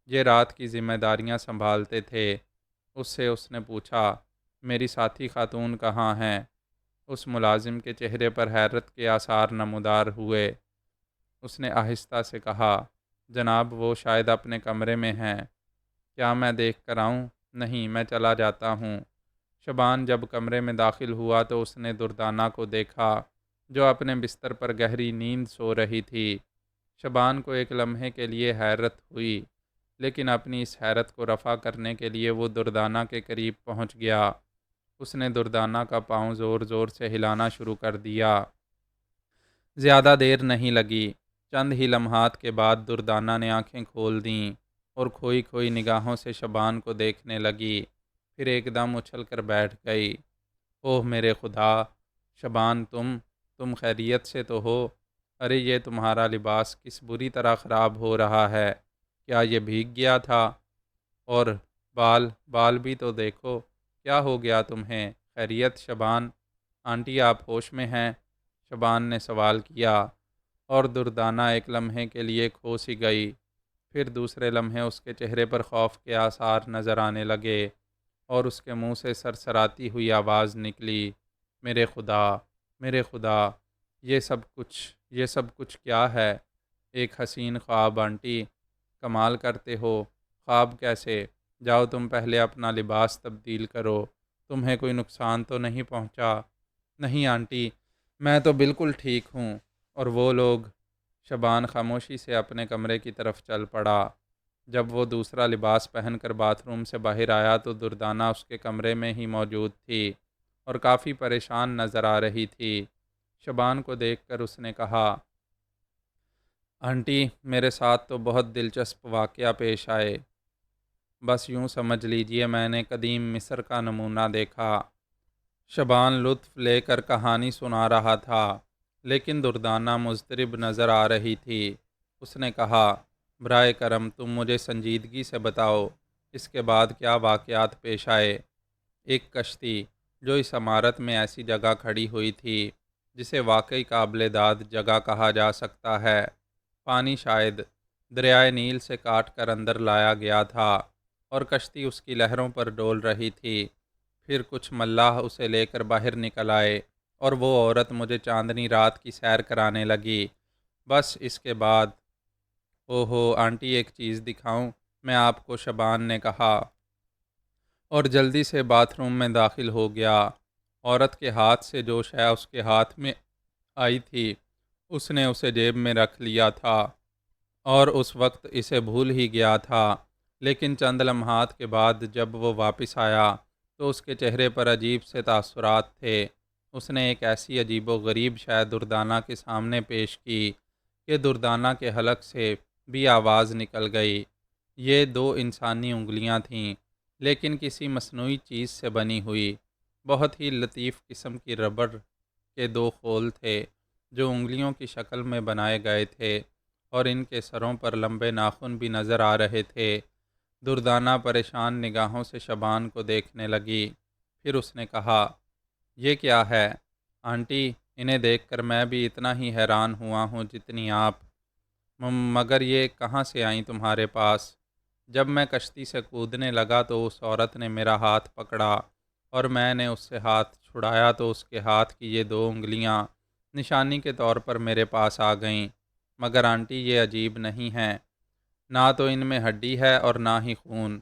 یہ رات کی ذمہ داریاں سنبھالتے تھے۔ اس سے اس نے پوچھا، میری ساتھی خاتون کہاں ہیں؟ اس ملازم کے چہرے پر حیرت کے آثار نمودار ہوئے۔ اس نے آہستہ سے کہا، جناب وہ شاید اپنے کمرے میں ہیں، کیا میں دیکھ کر آؤں؟ نہیں، میں چلا جاتا ہوں۔ شبان جب کمرے میں داخل ہوا تو اس نے دردانہ کو دیکھا جو اپنے بستر پر گہری نیند سو رہی تھی۔ شبان کو ایک لمحے کے لیے حیرت ہوئی، لیکن اپنی اس حیرت کو رفع کرنے کے لیے وہ دردانہ کے قریب پہنچ گیا۔ اس نے دردانہ کا پاؤں زور زور سے ہلانا شروع کر دیا۔ زیادہ دیر نہیں لگی، چند ہی لمحات کے بعد دردانہ نے آنکھیں کھول دیں اور کھوئی کھوئی نگاہوں سے شبان کو دیکھنے لگی، پھر ایک دم اچھل کر بیٹھ گئی۔ اوہ میرے خدا! شبان تم خیریت سے تو ہو؟ ارے یہ تمہارا لباس کس بری طرح خراب ہو رہا ہے، کیا یہ بھیگ گیا تھا؟ اور بال بھی تو دیکھو، کیا ہو گیا تمہیں؟ خیریت شبان؟ آنٹی آپ ہوش میں ہیں؟ شبان نے سوال کیا، اور دردانہ ایک لمحے کے لیے کھو سی گئی، پھر دوسرے لمحے اس کے چہرے پر خوف کے آثار نظر آنے لگے اور اس کے منہ سے سرسراتی ہوئی آواز نکلی، میرے خدا، میرے خدا، یہ سب کچھ کیا ہے؟ ایک حسین خواب آنٹی، کمال کرتے ہو، خواب کیسے؟ جاؤ تم پہلے اپنا لباس تبدیل کرو، تمہیں کوئی نقصان تو نہیں پہنچا؟ نہیں آنٹی، میں تو بالکل ٹھیک ہوں۔ اور وہ لوگ؟ شبان خاموشی سے اپنے کمرے کی طرف چل پڑا۔ جب وہ دوسرا لباس پہن کر باتھ روم سے باہر آیا تو دردانہ اس کے کمرے میں ہی موجود تھی اور کافی پریشان نظر آ رہی تھی۔ شبان کو دیکھ کر اس نے کہا، آنٹی میرے ساتھ تو بہت دلچسپ واقعہ پیش آئے، بس یوں سمجھ لیجئے میں نے قدیم مصر کا نمونہ دیکھا۔ شبان لطف لے کر کہانی سنا رہا تھا، لیکن دردانہ مضطرب نظر آ رہی تھی۔ اس نے کہا، برائے کرم تم مجھے سنجیدگی سے بتاؤ، اس کے بعد کیا واقعات پیش آئے؟ ایک کشتی جو اس عمارت میں ایسی جگہ کھڑی ہوئی تھی جسے واقعی قابل داد جگہ کہا جا سکتا ہے۔ پانی شاید دریائے نیل سے کاٹ کر اندر لایا گیا تھا اور کشتی اس کی لہروں پر ڈول رہی تھی۔ پھر کچھ ملاح اسے لے کر باہر نکل آئے اور وہ عورت مجھے چاندنی رات کی سیر کرانے لگی۔ بس اس کے بعد، اوہو آنٹی ایک چیز دکھاؤں میں آپ کو؟ شبان نے کہا اور جلدی سے باتھ روم میں داخل ہو گیا۔ عورت کے ہاتھ سے جو شے اس کے ہاتھ میں آئی تھی اس نے اسے جیب میں رکھ لیا تھا اور اس وقت اسے بھول ہی گیا تھا، لیکن چند لمحات کے بعد جب وہ واپس آیا تو اس کے چہرے پر عجیب سے تاثرات تھے۔ اس نے ایک ایسی عجیب و غریب شے دردانہ کے سامنے پیش کی کہ دردانہ کے حلق سے بھی آواز نکل گئی۔ یہ دو انسانی انگلیاں تھیں، لیکن کسی مصنوعی چیز سے بنی ہوئی۔ بہت ہی لطیف قسم کی ربڑ کے دو خول تھے جو انگلیوں کی شکل میں بنائے گئے تھے اور ان کے سروں پر لمبے ناخن بھی نظر آ رہے تھے۔ دردانہ پریشان نگاہوں سے شبان کو دیکھنے لگی، پھر اس نے کہا، یہ کیا ہے؟ آنٹی انہیں دیکھ کر میں بھی اتنا ہی حیران ہوا ہوں جتنی آپ، مگر یہ کہاں سے آئیں تمہارے پاس؟ جب میں کشتی سے کودنے لگا تو اس عورت نے میرا ہاتھ پکڑا اور میں نے اس سے ہاتھ چھڑایا تو اس کے ہاتھ کی یہ دو انگلیاں نشانی کے طور پر میرے پاس آ گئیں۔ مگر آنٹی یہ عجیب نہیں ہیں، نہ تو ان میں ہڈی ہے اور نہ ہی خون،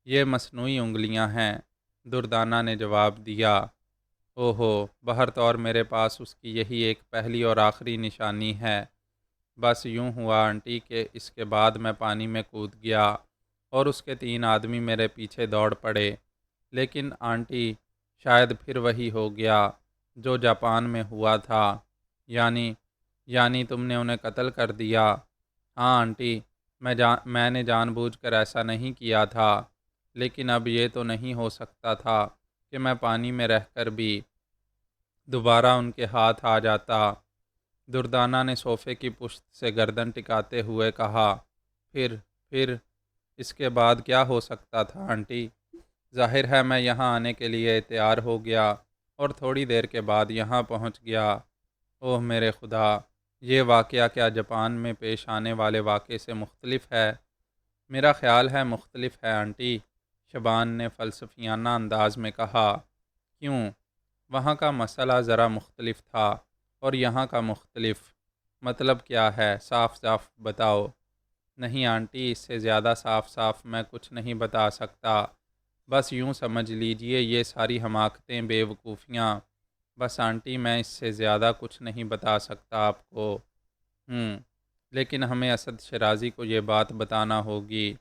یہ مصنوعی انگلیاں ہیں، دردانہ نے جواب دیا۔ اوہو، بہر طور میرے پاس اس کی یہی ایک پہلی اور آخری نشانی ہے۔ بس یوں ہوا آنٹی کہ اس کے بعد میں پانی میں کود گیا اور اس کے 3 آدمی میرے پیچھے دوڑ پڑے، لیکن آنٹی شاید پھر وہی ہو گیا جو جاپان میں ہوا تھا، یعنی تم نے انہیں قتل کر دیا؟ ہاں آنٹی، میں نے جان بوجھ کر ایسا نہیں کیا تھا، لیکن اب یہ تو نہیں ہو سکتا تھا کہ میں پانی میں رہ کر بھی دوبارہ ان کے ہاتھ آ جاتا۔ دردانہ نے صوفے کی پشت سے گردن ٹکاتے ہوئے کہا، پھر اس کے بعد کیا ہو سکتا تھا آنٹی؟ ظاہر ہے میں یہاں آنے کے لیے تیار ہو گیا اور تھوڑی دیر کے بعد یہاں پہنچ گیا۔ اوہ میرے خدا، یہ واقعہ کیا جاپان میں پیش آنے والے واقعے سے مختلف ہے؟ میرا خیال ہے مختلف ہے آنٹی، شبان نے فلسفیانہ انداز میں کہا۔ کیوں؟ وہاں کا مسئلہ ذرا مختلف تھا اور یہاں کا مختلف۔ مطلب کیا ہے؟ صاف صاف بتاؤ۔ نہیں آنٹی، اس سے زیادہ صاف صاف میں کچھ نہیں بتا سکتا۔ بس یوں سمجھ لیجئے یہ ساری حماقتیں، بے وقوفیاں۔ بس آنٹی، میں اس سے زیادہ کچھ نہیں بتا سکتا آپ کو۔ لیکن ہمیں اسد شیرازی کو یہ بات بتانا ہوگی۔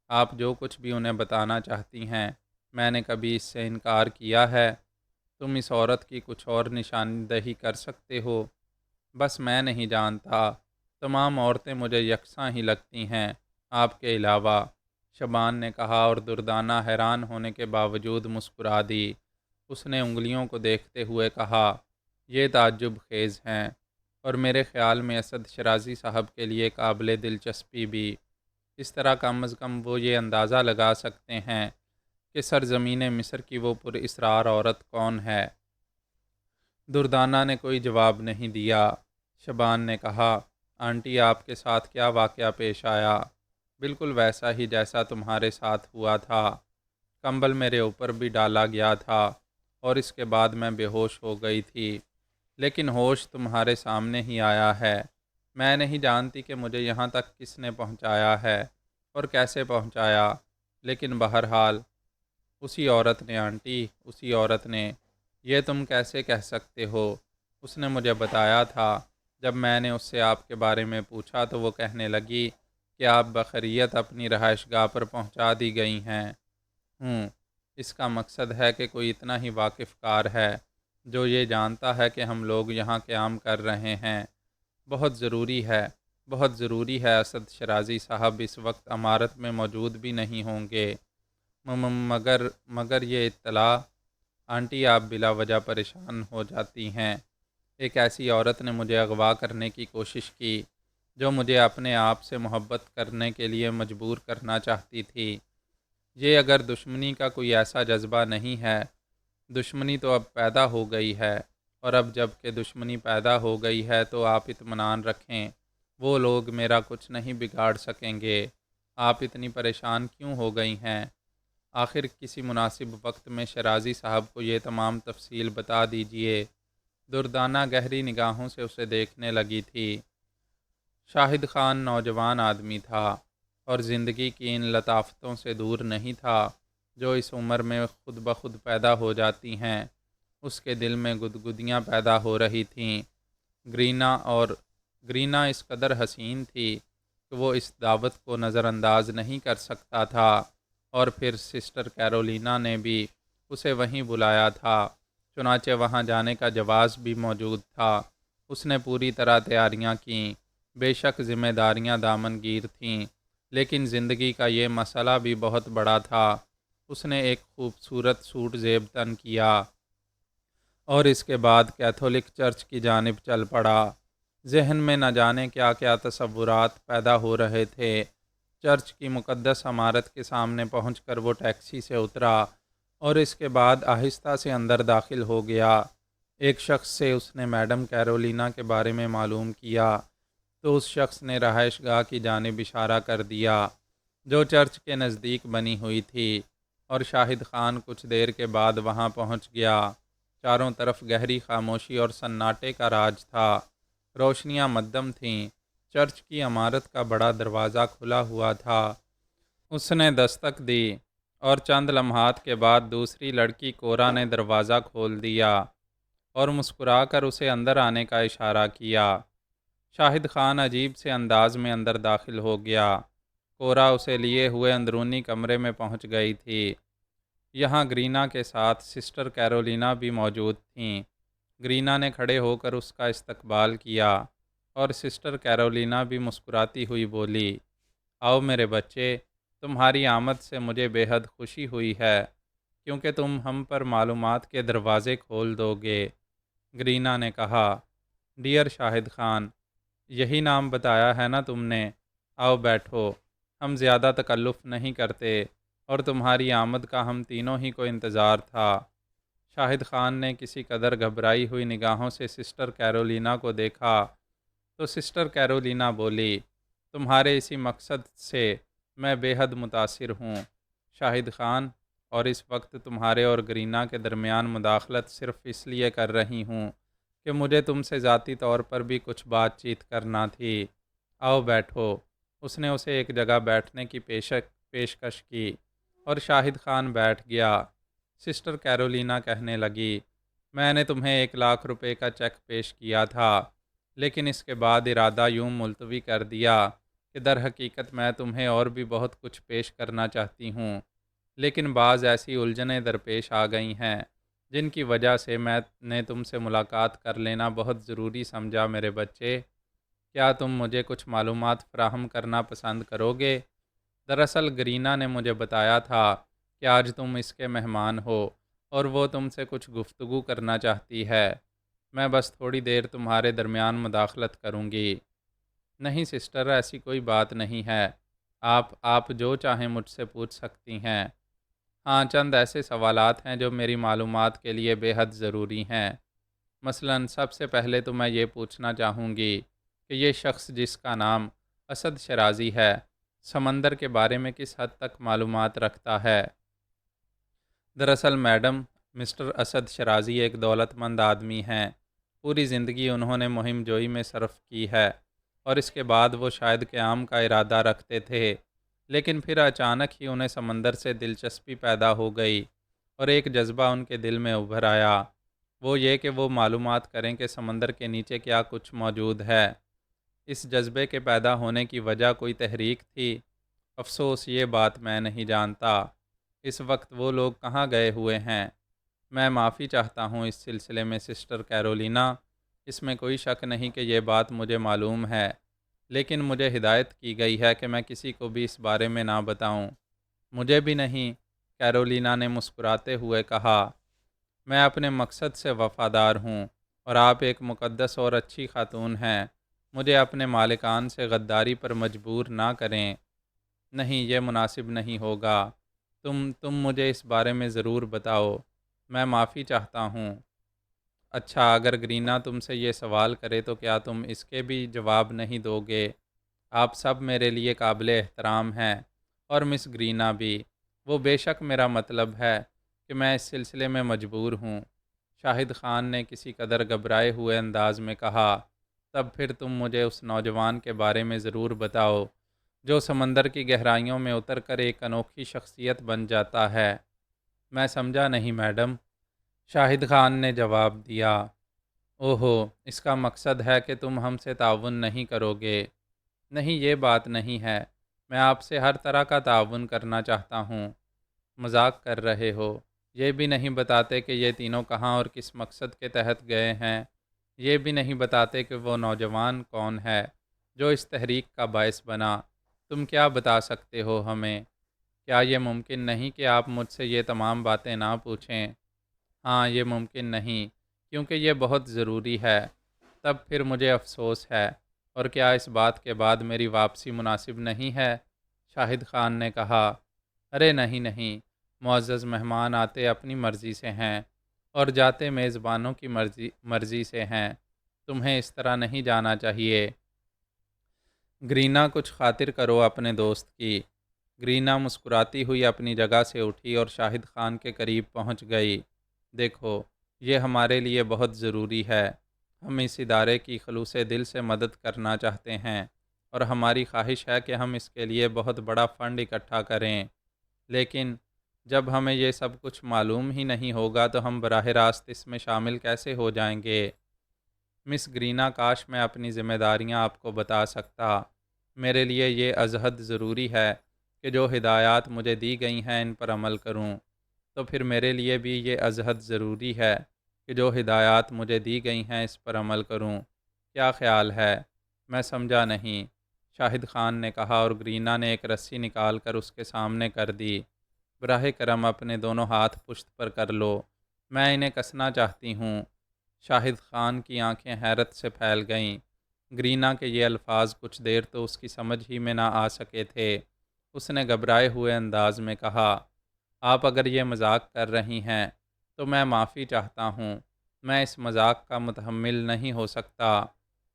آپ جو کچھ بھی انہیں بتانا چاہتی ہیں، میں نے کبھی اس سے انکار کیا ہے؟ تم اس عورت کی کچھ اور نشاندہی کر سکتے ہو؟ بس میں نہیں جانتا، تمام عورتیں مجھے یکساں ہی لگتی ہیں آپ کے علاوہ، شبان نے کہا، اور دردانہ حیران ہونے کے باوجود مسکرا دی۔ اس نے انگلیوں کو دیکھتے ہوئے کہا، یہ تعجب خیز ہیں، اور میرے خیال میں اسد شیرازی صاحب کے لیے قابل دلچسپی بھی۔ اس طرح کم از کم وہ یہ اندازہ لگا سکتے ہیں کہ سرزمین مصر کی وہ پر اسرار عورت کون ہے۔ دردانہ نے کوئی جواب نہیں دیا۔ شبان نے کہا، آنٹی، آپ کے ساتھ کیا واقعہ پیش آیا؟ بالکل ویسا ہی جیسا تمہارے ساتھ ہوا تھا۔ کمبل میرے اوپر بھی ڈالا گیا تھا اور اس کے بعد میں بے ہوش ہو گئی تھی، لیکن ہوش تمہارے سامنے ہی آیا ہے۔ میں نہیں جانتی کہ مجھے یہاں تک کس نے پہنچایا ہے اور کیسے پہنچایا، لیکن بہرحال اسی عورت نے آنٹی، اسی عورت نے۔ یہ تم کیسے کہہ سکتے ہو؟ اس نے مجھے بتایا تھا۔ جب میں نے اس سے آپ کے بارے میں پوچھا تو وہ کہنے لگی کہ آپ بخیریت اپنی رہائش گاہ پر پہنچا دی گئی ہیں۔ اس کا مقصد ہے کہ کوئی اتنا ہی واقف کار ہے جو یہ جانتا ہے کہ ہم لوگ یہاں قیام کر رہے ہیں۔ بہت ضروری ہے، بہت ضروری ہے۔ اسد شیرازی صاحب اس وقت عمارت میں موجود بھی نہیں ہوں گے۔ مگر یہ اطلاع۔ آنٹی، آپ بلا وجہ پریشان ہو جاتی ہیں۔ ایک ایسی عورت نے مجھے اغوا کرنے کی کوشش کی جو مجھے اپنے آپ سے محبت کرنے کے لیے مجبور کرنا چاہتی تھی۔ یہ اگر دشمنی کا کوئی ایسا جذبہ نہیں ہے، دشمنی تو اب پیدا ہو گئی ہے، اور اب جب کہ دشمنی پیدا ہو گئی ہے تو آپ اطمینان رکھیں، وہ لوگ میرا کچھ نہیں بگاڑ سکیں گے۔ آپ اتنی پریشان کیوں ہو گئی ہیں؟ آخر کسی مناسب وقت میں شیرازی صاحب کو یہ تمام تفصیل بتا دیجئے۔ دردانہ گہری نگاہوں سے اسے دیکھنے لگی تھی۔ شاہد خان نوجوان آدمی تھا اور زندگی کی ان لطافتوں سے دور نہیں تھا جو اس عمر میں خود بخود پیدا ہو جاتی ہیں۔ اس کے دل میں گدگدیاں پیدا ہو رہی تھیں۔ گرینا اس قدر حسین تھی کہ وہ اس دعوت کو نظر انداز نہیں کر سکتا تھا، اور پھر سسٹر کیرولینا نے بھی اسے وہیں بلایا تھا، چنانچہ وہاں جانے کا جواز بھی موجود تھا۔ اس نے پوری طرح تیاریاں کیں۔ بے شک ذمہ داریاں دامن گیر تھیں، لیکن زندگی کا یہ مسئلہ بھی بہت بڑا تھا۔ اس نے ایک خوبصورت سوٹ زیب تن کیا اور اس کے بعد کیتھولک چرچ کی جانب چل پڑا۔ ذہن میں نہ جانے کیا کیا تصورات پیدا ہو رہے تھے۔ چرچ کی مقدس عمارت کے سامنے پہنچ کر وہ ٹیکسی سے اترا اور اس کے بعد آہستہ سے اندر داخل ہو گیا۔ ایک شخص سے اس نے میڈم کیرولینا کے بارے میں معلوم کیا تو اس شخص نے رہائش گاہ کی جانب اشارہ کر دیا جو چرچ کے نزدیک بنی ہوئی تھی، اور شاہد خان کچھ دیر کے بعد وہاں پہنچ گیا۔ چاروں طرف گہری خاموشی اور سناٹے کا راج تھا۔ روشنیاں مدھم تھیں۔ چرچ کی عمارت کا بڑا دروازہ کھلا ہوا تھا۔ اس نے دستک دی اور چند لمحات کے بعد دوسری لڑکی کورا نے دروازہ کھول دیا اور مسکرا کر اسے اندر آنے کا اشارہ کیا۔ شاہد خان عجیب سے انداز میں اندر داخل ہو گیا۔ کورا اسے لیے ہوئے اندرونی کمرے میں پہنچ گئی تھی۔ یہاں گرینا کے ساتھ سسٹر کیرولینا بھی موجود تھیں۔ گرینا نے کھڑے ہو کر اس کا استقبال کیا اور سسٹر کیرولینا بھی مسکراتی ہوئی بولی، آؤ میرے بچے، تمہاری آمد سے مجھے بے حد خوشی ہوئی ہے کیونکہ تم ہم پر معلومات کے دروازے کھول دو گے۔ گرینا نے کہا، ڈیئر شاہد خان، یہی نام بتایا ہے نا تم نے؟ آؤ بیٹھو، ہم زیادہ تکلف نہیں کرتے، اور تمہاری آمد کا ہم تینوں ہی کو انتظار تھا۔ شاہد خان نے کسی قدر گھبرائی ہوئی نگاہوں سے سسٹر کیرولینا کو دیکھا تو سسٹر کیرولینا بولی، تمہارے اسی مقصد سے میں بے حد متاثر ہوں شاہد خان، اور اس وقت تمہارے اور گرینا کے درمیان مداخلت صرف اس لیے کر رہی ہوں کہ مجھے تم سے ذاتی طور پر بھی کچھ بات چیت کرنا تھی۔ آؤ بیٹھو۔ اس نے اسے ایک جگہ بیٹھنے کی پیشکش کی اور شاہد خان بیٹھ گیا۔ سسٹر کیرولینا کہنے لگی، میں نے تمہیں 1,00,000 روپے کا چیک پیش کیا تھا، لیکن اس کے بعد ارادہ یوں ملتوی کر دیا کہ در حقیقت میں تمہیں اور بھی بہت کچھ پیش کرنا چاہتی ہوں، لیکن بعض ایسی الجھنیں درپیش آ گئی ہیں جن کی وجہ سے میں نے تم سے ملاقات کر لینا بہت ضروری سمجھا۔ میرے بچے، کیا تم مجھے کچھ معلومات فراہم کرنا پسند کرو گے؟ دراصل گرینا نے مجھے بتایا تھا کہ آج تم اس کے مہمان ہو اور وہ تم سے کچھ گفتگو کرنا چاہتی ہے۔ میں بس تھوڑی دیر تمہارے درمیان مداخلت کروں گی۔ نہیں سسٹر، ایسی کوئی بات نہیں ہے، آپ جو چاہیں مجھ سے پوچھ سکتی ہیں۔ ہاں، چند ایسے سوالات ہیں جو میری معلومات کے لیے بے حد ضروری ہیں۔ مثلاً سب سے پہلے تو میں یہ پوچھنا چاہوں گی کہ یہ شخص جس کا نام اسد شرازی ہے، سمندر کے بارے میں کس حد تک معلومات رکھتا ہے؟ دراصل میڈم، مسٹر اسد شرازی ایک دولت مند آدمی ہیں۔ پوری زندگی انہوں نے مہم جوئی میں صرف کی ہے اور اس کے بعد وہ شاید قیام کا ارادہ رکھتے تھے، لیکن پھر اچانک ہی انہیں سمندر سے دلچسپی پیدا ہو گئی اور ایک جذبہ ان کے دل میں ابھر آیا، وہ یہ کہ وہ معلومات کریں کہ سمندر کے نیچے کیا کچھ موجود ہے۔ اس جذبے کے پیدا ہونے کی وجہ کوئی تحریک تھی؟ افسوس، یہ بات میں نہیں جانتا۔ اس وقت وہ لوگ کہاں گئے ہوئے ہیں؟ میں معافی چاہتا ہوں اس سلسلے میں سسٹر کیرولینا، اس میں کوئی شک نہیں کہ یہ بات مجھے معلوم ہے، لیکن مجھے ہدایت کی گئی ہے کہ میں کسی کو بھی اس بارے میں نہ بتاؤں۔ مجھے بھی نہیں، کیرولینا نے مسکراتے ہوئے کہا، میں اپنے مقصد سے وفادار ہوں اور آپ ایک مقدس اور اچھی خاتون ہیں، مجھے اپنے مالکان سے غداری پر مجبور نہ کریں۔ نہیں، یہ مناسب نہیں ہوگا، تم مجھے اس بارے میں ضرور بتاؤ، میں معافی چاہتا ہوں۔ اچھا، اگر گرینا تم سے یہ سوال کرے تو کیا تم اس کے بھی جواب نہیں دو گے؟ آپ سب میرے لیے قابل احترام ہیں اور مس گرینا بھی، وہ بے شک، میرا مطلب ہے کہ میں اس سلسلے میں مجبور ہوں، شاہد خان نے کسی قدر گھبرائے ہوئے انداز میں کہا۔ تب پھر تم مجھے اس نوجوان کے بارے میں ضرور بتاؤ جو سمندر کی گہرائیوں میں اتر کر ایک انوکھی شخصیت بن جاتا ہے۔ میں سمجھا نہیں میڈم، شاہد خان نے جواب دیا۔ اوہو، اس کا مقصد ہے کہ تم ہم سے تعاون نہیں کرو گے؟ نہیں، یہ بات نہیں ہے، میں آپ سے ہر طرح کا تعاون کرنا چاہتا ہوں۔ مذاق کر رہے ہو؟ یہ بھی نہیں بتاتے کہ یہ تینوں کہاں اور کس مقصد کے تحت گئے ہیں؟ یہ بھی نہیں بتاتے کہ وہ نوجوان کون ہے جو اس تحریک کا باعث بنا؟ تم کیا بتا سکتے ہو ہمیں؟ کیا یہ ممکن نہیں کہ آپ مجھ سے یہ تمام باتیں نہ پوچھیں؟ ہاں، یہ ممکن نہیں، کیونکہ یہ بہت ضروری ہے۔ تب پھر مجھے افسوس ہے، اور کیا اس بات کے بعد میری واپسی مناسب نہیں ہے؟ شاہد خان نے کہا۔ ارے نہیں نہیں، معزز مہمان آتے اپنی مرضی سے ہیں اور جاتے میزبانوں کی مرضی سے ہیں، تمہیں اس طرح نہیں جانا چاہیے۔ گرینا، کچھ خاطر کرو اپنے دوست کی۔ گرینا مسکراتی ہوئی اپنی جگہ سے اٹھی اور شاہد خان کے قریب پہنچ گئی۔ دیکھو، یہ ہمارے لیے بہت ضروری ہے، ہم اس ادارے کی خلوص دل سے مدد کرنا چاہتے ہیں اور ہماری خواہش ہے کہ ہم اس کے لیے بہت بڑا فنڈ اکٹھا کریں، لیکن جب ہمیں یہ سب کچھ معلوم ہی نہیں ہوگا تو ہم براہ راست اس میں شامل کیسے ہو جائیں گے؟ مس گرینا، کاش میں اپنی ذمہ داریاں آپ کو بتا سکتا۔ میرے لیے یہ ازحد ضروری ہے کہ جو ہدایات مجھے دی گئی ہیں ان پر عمل کروں، تو پھر میرے لیے بھی یہ ازحد ضروری ہے کہ جو ہدایات مجھے دی گئی ہیں اس پر عمل کروں۔ کیا خیال ہے؟ میں سمجھا نہیں، شاہد خان نے کہا، اور گرینا نے ایک رسی نکال کر اس کے سامنے کر دی۔ براہ کرم اپنے دونوں ہاتھ پشت پر کر لو، میں انہیں کسنا چاہتی ہوں۔ شاہد خان کی آنکھیں حیرت سے پھیل گئیں۔ گرینا کے یہ الفاظ کچھ دیر تو اس کی سمجھ ہی میں نہ آ سکے تھے۔ اس نے گھبرائے ہوئے انداز میں کہا، آپ اگر یہ مذاق کر رہی ہیں تو میں معافی چاہتا ہوں، میں اس مذاق کا متحمل نہیں ہو سکتا۔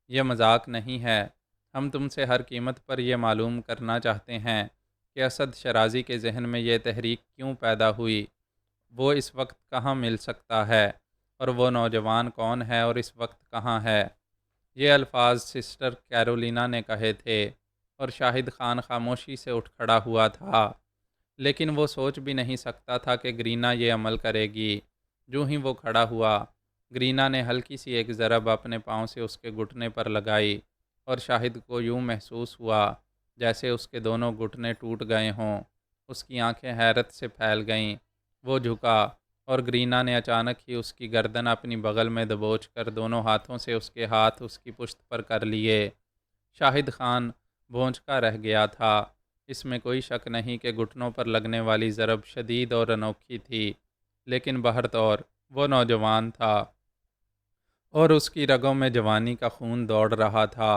یہ مذاق نہیں ہے، ہم تم سے ہر قیمت پر یہ معلوم کرنا چاہتے ہیں کہ اسد شرازی کے ذہن میں یہ تحریک کیوں پیدا ہوئی، وہ اس وقت کہاں مل سکتا ہے، اور وہ نوجوان کون ہے اور اس وقت کہاں ہے؟ یہ الفاظ سسٹر کیرولینا نے کہے تھے اور شاہد خان خاموشی سے اٹھ کھڑا ہوا تھا، لیکن وہ سوچ بھی نہیں سکتا تھا کہ گرینا یہ عمل کرے گی۔ جو ہی وہ کھڑا ہوا، گرینا نے ہلکی سی ایک ضرب اپنے پاؤں سے اس کے گھٹنے پر لگائی، اور شاہد کو یوں محسوس ہوا جیسے اس کے دونوں گھٹنے ٹوٹ گئے ہوں۔ اس کی آنکھیں حیرت سے پھیل گئیں۔ وہ جھکا اور گرینا نے اچانک ہی اس کی گردن اپنی بغل میں دبوچ کر دونوں ہاتھوں سے اس کے ہاتھ اس کی پشت پر کر لیے۔ شاہد خان بھونچکا رہ گیا تھا۔ اس میں کوئی شک نہیں کہ گھٹنوں پر لگنے والی ضرب شدید اور انوکھی تھی، لیکن بہرطور وہ نوجوان تھا اور اس کی رگوں میں جوانی کا خون دوڑ رہا تھا۔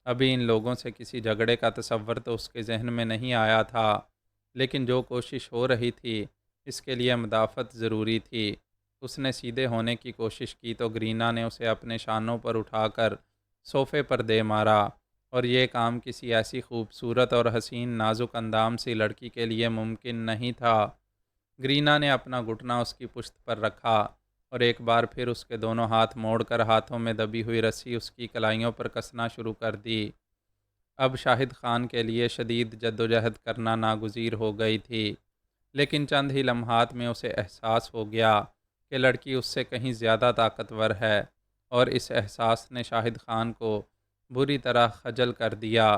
ابھی ان لوگوں سے کسی جھگڑے کا تصور تو اس کے ذہن میں نہیں آیا تھا، لیکن جو کوشش ہو رہی تھی اس کے لیے مدافعت ضروری تھی۔ اس نے سیدھے ہونے کی کوشش کی تو گرینا نے اسے اپنے شانوں پر اٹھا کر صوفے پر دے مارا، اور یہ کام کسی ایسی خوبصورت اور حسین نازک اندام سی لڑکی کے لیے ممکن نہیں تھا۔ گرینا نے اپنا گھٹنا اس کی پشت پر رکھا اور ایک بار پھر اس کے دونوں ہاتھ موڑ کر ہاتھوں میں دبی ہوئی رسی اس کی کلائیوں پر کسنا شروع کر دی۔ اب شاہد خان کے لیے شدید جدوجہد کرنا ناگزیر ہو گئی تھی، لیکن چند ہی لمحات میں اسے احساس ہو گیا کہ لڑکی اس سے کہیں زیادہ طاقتور ہے، اور اس احساس نے شاہد خان کو بری طرح خجل کر دیا۔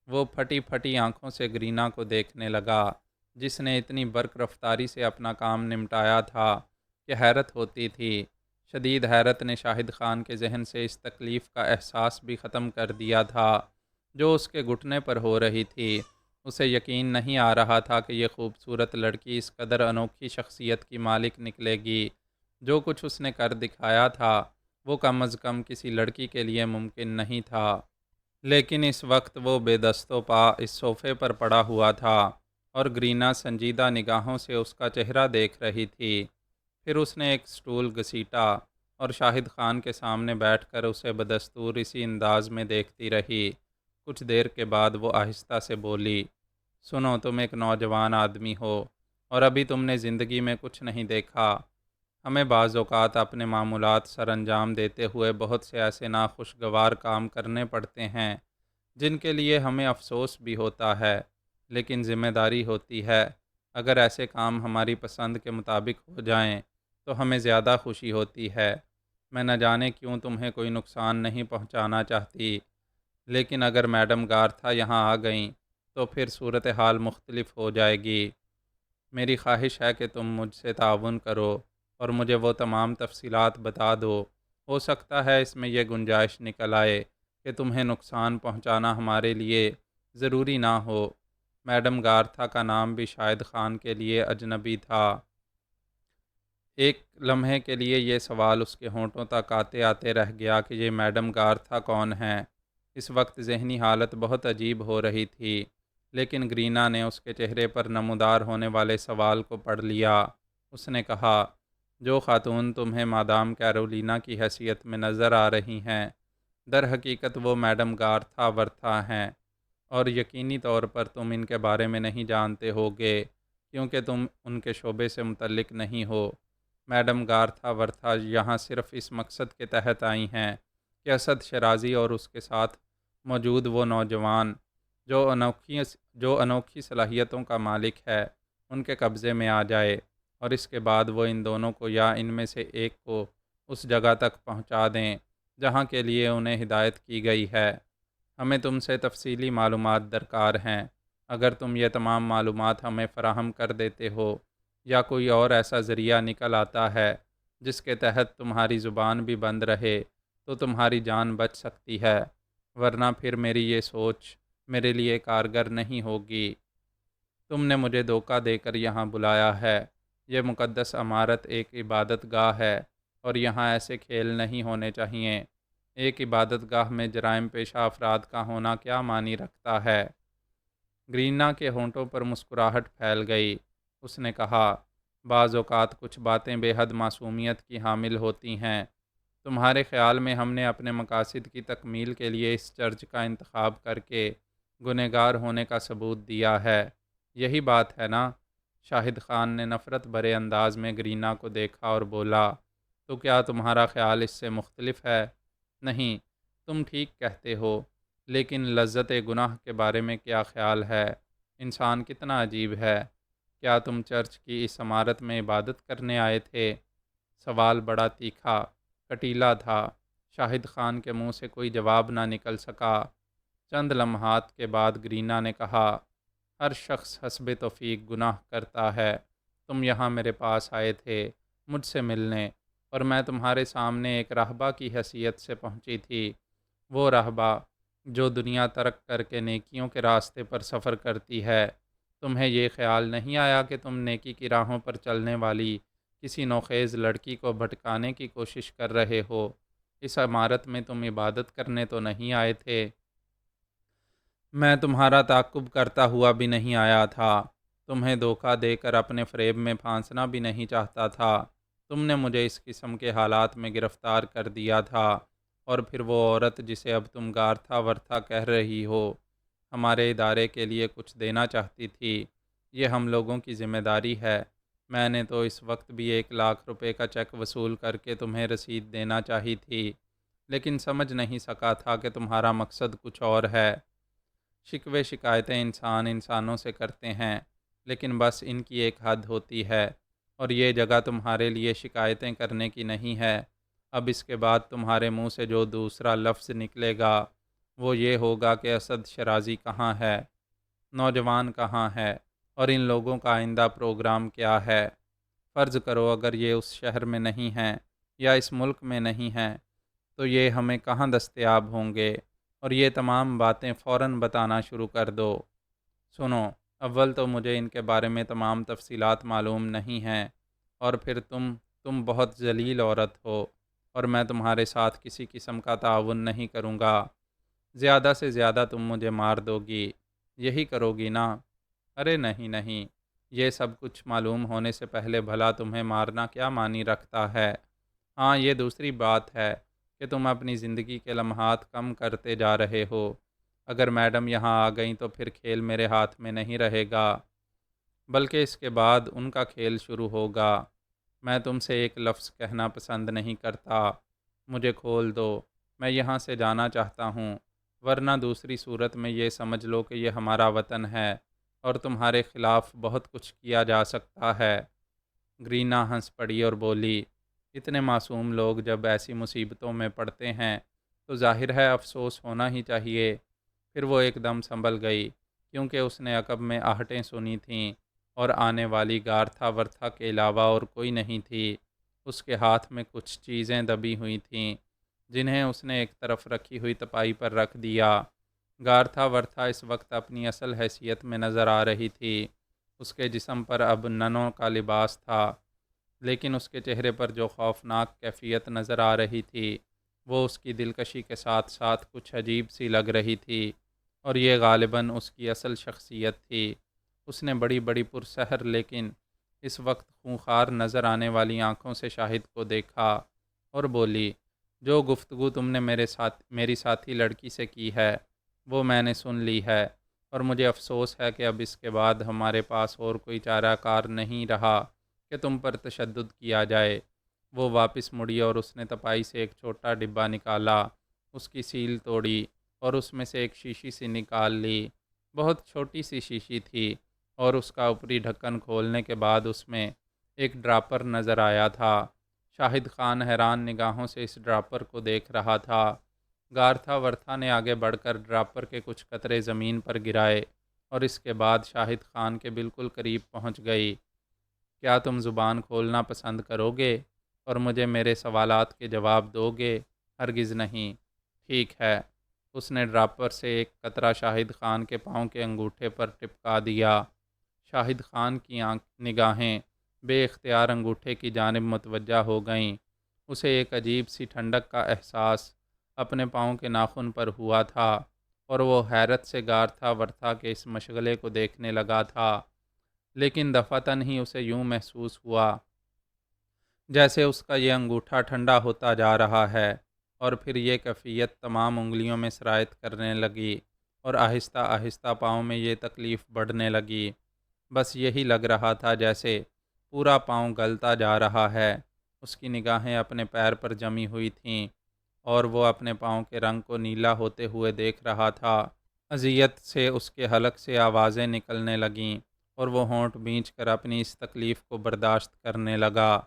وہ پھٹی پھٹی آنکھوں سے گرینا کو دیکھنے لگا، جس نے اتنی برق رفتاری سے اپنا کام نمٹایا تھا کہ حیرت ہوتی تھی۔ شدید حیرت نے شاہد خان کے ذہن سے اس تکلیف کا احساس بھی ختم کر دیا تھا جو اس کے گھٹنے پر ہو رہی تھی۔ اسے یقین نہیں آ رہا تھا کہ یہ خوبصورت لڑکی اس قدر انوکھی شخصیت کی مالک نکلے گی۔ جو کچھ اس نے کر دکھایا تھا وہ کم از کم کسی لڑکی کے لیے ممکن نہیں تھا، لیکن اس وقت وہ بے دست و پا اس صوفے پر پڑا ہوا تھا اور گرینا سنجیدہ نگاہوں سے اس کا چہرہ دیکھ رہی تھی۔ پھر اس نے ایک سٹول گھسیٹا اور شاہد خان کے سامنے بیٹھ کر اسے بدستور اسی انداز میں دیکھتی رہی۔ کچھ دیر کے بعد وہ آہستہ سے بولی، سنو، تم ایک نوجوان آدمی ہو اور ابھی تم نے زندگی میں کچھ نہیں دیکھا۔ ہمیں بعض اوقات اپنے معمولات سر انجام دیتے ہوئے بہت سے ایسے ناخوشگوار کام کرنے پڑتے ہیں جن کے لیے ہمیں افسوس بھی ہوتا ہے، لیکن ذمہ داری ہوتی ہے۔ اگر ایسے کام ہماری پسند کے مطابق ہو جائیں تو ہمیں زیادہ خوشی ہوتی ہے۔ میں نہ جانے کیوں تمہیں کوئی نقصان نہیں پہنچانا چاہتی، لیکن اگر میڈم گارتھا یہاں آ گئیں تو پھر صورتحال مختلف ہو جائے گی۔ میری خواہش ہے کہ تم مجھ سے تعاون کرو اور مجھے وہ تمام تفصیلات بتا دو۔ ہو سکتا ہے اس میں یہ گنجائش نکل آئے کہ تمہیں نقصان پہنچانا ہمارے لیے ضروری نہ ہو۔ میڈم گارتھا کا نام بھی شاہد خان کے لیے اجنبی تھا۔ ایک لمحے کے لیے یہ سوال اس کے ہونٹوں تک آتے آتے رہ گیا کہ یہ میڈم گارتھا کون ہیں۔ اس وقت ذہنی حالت بہت عجیب ہو رہی تھی، لیکن گرینا نے اس کے چہرے پر نمودار ہونے والے سوال کو پڑھ لیا۔ اس نے کہا، جو خاتون تمہیں مادام کیرولینا کی حیثیت میں نظر آ رہی ہیں، در حقیقت وہ میڈم گارتھا ورتھا ہیں، اور یقینی طور پر تم ان کے بارے میں نہیں جانتے ہوگے کیونکہ تم ان کے شعبے سے متعلق نہیں ہو۔ میڈم گارتھا ورتھا یہاں صرف اس مقصد کے تحت آئی ہیں کہ اسد شرازی اور اس کے ساتھ موجود وہ نوجوان جو انوکھی صلاحیتوں کا مالک ہے ان کے قبضے میں آ جائے، اور اس کے بعد وہ ان دونوں کو یا ان میں سے ایک کو اس جگہ تک پہنچا دیں جہاں کے لیے انہیں ہدایت کی گئی ہے۔ ہمیں تم سے تفصیلی معلومات درکار ہیں۔ اگر تم یہ تمام معلومات ہمیں فراہم کر دیتے ہو یا کوئی اور ایسا ذریعہ نکل آتا ہے جس کے تحت تمہاری زبان بھی بند رہے تو تمہاری جان بچ سکتی ہے، ورنہ پھر میری یہ سوچ میرے لیے کارگر نہیں ہوگی۔ تم نے مجھے دھوکہ دے کر یہاں بلایا ہے۔ یہ مقدس عمارت ایک عبادت گاہ ہے اور یہاں ایسے کھیل نہیں ہونے چاہیے۔ ایک عبادت گاہ میں جرائم پیشہ افراد کا ہونا کیا معنی رکھتا ہے؟ گرینا کے ہونٹوں پر مسکراہٹ پھیل گئی۔ اس نے کہا، بعض اوقات کچھ باتیں بے حد معصومیت کی حامل ہوتی ہیں۔ تمہارے خیال میں ہم نے اپنے مقاصد کی تکمیل کے لیے اس چرچ کا انتخاب کر کے گنہگار ہونے کا ثبوت دیا ہے، یہی بات ہے نا؟ شاہد خان نے نفرت بھرے انداز میں گرینا کو دیکھا اور بولا، تو کیا تمہارا خیال اس سے مختلف ہے؟ نہیں، تم ٹھیک کہتے ہو، لیکن لذت گناہ کے بارے میں کیا خیال ہے؟ انسان کتنا عجیب ہے۔ کیا تم چرچ کی اس عمارت میں عبادت کرنے آئے تھے؟ سوال بڑا تیکھا، کٹیلا تھا۔ شاہد خان کے منہ سے کوئی جواب نہ نکل سکا۔ چند لمحات کے بعد گرینا نے کہا، ہر شخص حسب توفیق گناہ کرتا ہے۔ تم یہاں میرے پاس آئے تھے مجھ سے ملنے، اور میں تمہارے سامنے ایک راہبہ کی حیثیت سے پہنچی تھی۔ وہ راہبہ جو دنیا ترک کر کے نیکیوں کے راستے پر سفر کرتی ہے۔ تمہیں یہ خیال نہیں آیا کہ تم نیکی کی راہوں پر چلنے والی کسی نوخیز لڑکی کو بھٹکانے کی کوشش کر رہے ہو؟ اس عمارت میں تم عبادت کرنے تو نہیں آئے تھے۔ میں تمہارا تعاقب کرتا ہوا بھی نہیں آیا تھا۔ تمہیں دھوکہ دے کر اپنے فریب میں پھانسنا بھی نہیں چاہتا تھا۔ تم نے مجھے اس قسم کے حالات میں گرفتار کر دیا تھا، اور پھر وہ عورت جسے اب تم گارتھا ورتھا کہہ رہی ہو، ہمارے ادارے کے لیے کچھ دینا چاہتی تھی۔ یہ ہم لوگوں کی ذمہ داری ہے۔ میں نے تو اس وقت بھی 1,00,000 روپے کا چیک وصول کر کے تمہیں رسید دینا چاہی تھی، لیکن سمجھ نہیں سکا تھا کہ تمہارا مقصد کچھ اور ہے۔ شکوے شکایتیں انسان انسانوں سے کرتے ہیں، لیکن بس ان کی ایک حد ہوتی ہے، اور یہ جگہ تمہارے لیے شکایتیں کرنے کی نہیں ہے۔ اب اس کے بعد تمہارے منہ سے جو دوسرا لفظ نکلے گا وہ یہ ہوگا کہ اسد شرازی کہاں ہے، نوجوان کہاں ہے، اور ان لوگوں کا آئندہ پروگرام کیا ہے۔ فرض کرو اگر یہ اس شہر میں نہیں ہیں یا اس ملک میں نہیں ہیں، تو یہ ہمیں کہاں دستیاب ہوں گے؟ اور یہ تمام باتیں فوراً بتانا شروع کر دو۔ سنو، اول تو مجھے ان کے بارے میں تمام تفصیلات معلوم نہیں ہیں، اور پھر تم بہت ذلیل عورت ہو، اور میں تمہارے ساتھ کسی قسم کا تعاون نہیں کروں گا۔ زیادہ سے زیادہ تم مجھے مار دو گی، یہی کرو گی نا؟ ارے نہیں نہیں، یہ سب کچھ معلوم ہونے سے پہلے بھلا تمہیں مارنا کیا معنی رکھتا ہے؟ ہاں، یہ دوسری بات ہے کہ تم اپنی زندگی کے لمحات کم کرتے جا رہے ہو۔ اگر میڈم یہاں آ گئیں تو پھر کھیل میرے ہاتھ میں نہیں رہے گا، بلکہ اس کے بعد ان کا کھیل شروع ہوگا۔ میں تم سے ایک لفظ کہنا پسند نہیں کرتا۔ مجھے کھول دو، میں یہاں سے جانا چاہتا ہوں، ورنہ دوسری صورت میں یہ سمجھ لو کہ یہ ہمارا وطن ہے اور تمہارے خلاف بہت کچھ کیا جا سکتا ہے۔ گرینا ہنس پڑی اور بولی، اتنے معصوم لوگ جب ایسی مصیبتوں میں پڑتے ہیں تو ظاہر ہے افسوس ہونا ہی چاہیے۔ پھر وہ ایک دم سنبھل گئی، کیونکہ اس نے عقب میں آہٹیں سنی تھیں، اور آنے والی گارتھا ورتھا کے علاوہ اور کوئی نہیں تھی۔ اس کے ہاتھ میں کچھ چیزیں دبی ہوئی تھیں، جنہیں اس نے ایک طرف رکھی ہوئی تپائی پر رکھ دیا۔ گارتھا ورتھا اس وقت اپنی اصل حیثیت میں نظر آ رہی تھی۔ اس کے جسم پر اب ننوں کا لباس تھا، لیکن اس کے چہرے پر جو خوفناک کیفیت نظر آ رہی تھی وہ اس کی دلکشی کے ساتھ ساتھ کچھ عجیب سی لگ رہی تھی، اور یہ غالباً اس کی اصل شخصیت تھی۔ اس نے بڑی بڑی پرسحر لیکن اس وقت خونخوار نظر آنے والی آنکھوں سے شاہد کو دیکھا اور بولی، جو گفتگو تم نے میری ساتھی لڑکی سے کی ہے وہ میں نے سن لی ہے، اور مجھے افسوس ہے کہ اب اس کے بعد ہمارے پاس اور کوئی چارہ کار نہیں رہا کہ تم پر تشدد کیا جائے۔ وہ واپس مڑی اور اس نے تپائی سے ایک چھوٹا ڈبہ نکالا، اس کی سیل توڑی اور اس میں سے ایک شیشی سی نکال لی۔ بہت چھوٹی سی شیشی تھی، اور اس کا اوپری ڈھکن کھولنے کے بعد اس میں ایک ڈراپر نظر آیا تھا۔ شاہد خان حیران نگاہوں سے اس ڈراپر کو دیکھ رہا تھا۔ گارتھا ورتھا نے آگے بڑھ کر ڈراپر کے کچھ قطرے زمین پر گرائے، اور اس کے بعد شاہد خان کے بالکل قریب پہنچ گئی۔ کیا تم زبان کھولنا پسند کرو گے اور مجھے میرے سوالات کے جواب دو گے؟ ہرگز نہیں۔ ٹھیک ہے۔ اس نے ڈراپر سے ایک قطرہ شاہد خان کے پاؤں کے انگوٹھے پر ٹپکا دیا۔ شاہد خان کی نگاہیں بے اختیار انگوٹھے کی جانب متوجہ ہو گئیں۔ اسے ایک عجیب سی ٹھنڈک کا احساس اپنے پاؤں کے ناخن پر ہوا تھا، اور وہ حیرت سے گارتھا ورتھا کے اس مشغلے کو دیکھنے لگا تھا، لیکن دفعتاً ہی اسے یوں محسوس ہوا جیسے اس کا یہ انگوٹھا ٹھنڈا ہوتا جا رہا ہے، اور پھر یہ کیفیت تمام انگلیوں میں سرایت کرنے لگی، اور آہستہ آہستہ پاؤں میں یہ تکلیف بڑھنے لگی۔ بس یہی لگ رہا تھا جیسے پورا پاؤں گلتا جا رہا ہے۔ اس کی نگاہیں اپنے پیر پر جمی ہوئی تھیں، اور وہ اپنے پاؤں کے رنگ کو نیلا ہوتے ہوئے دیکھ رہا تھا۔ اذیت سے اس کے حلق سے آوازیں نکلنے لگیں اور وہ ہونٹ بھینچ کر اپنی اس تکلیف کو برداشت کرنے لگا۔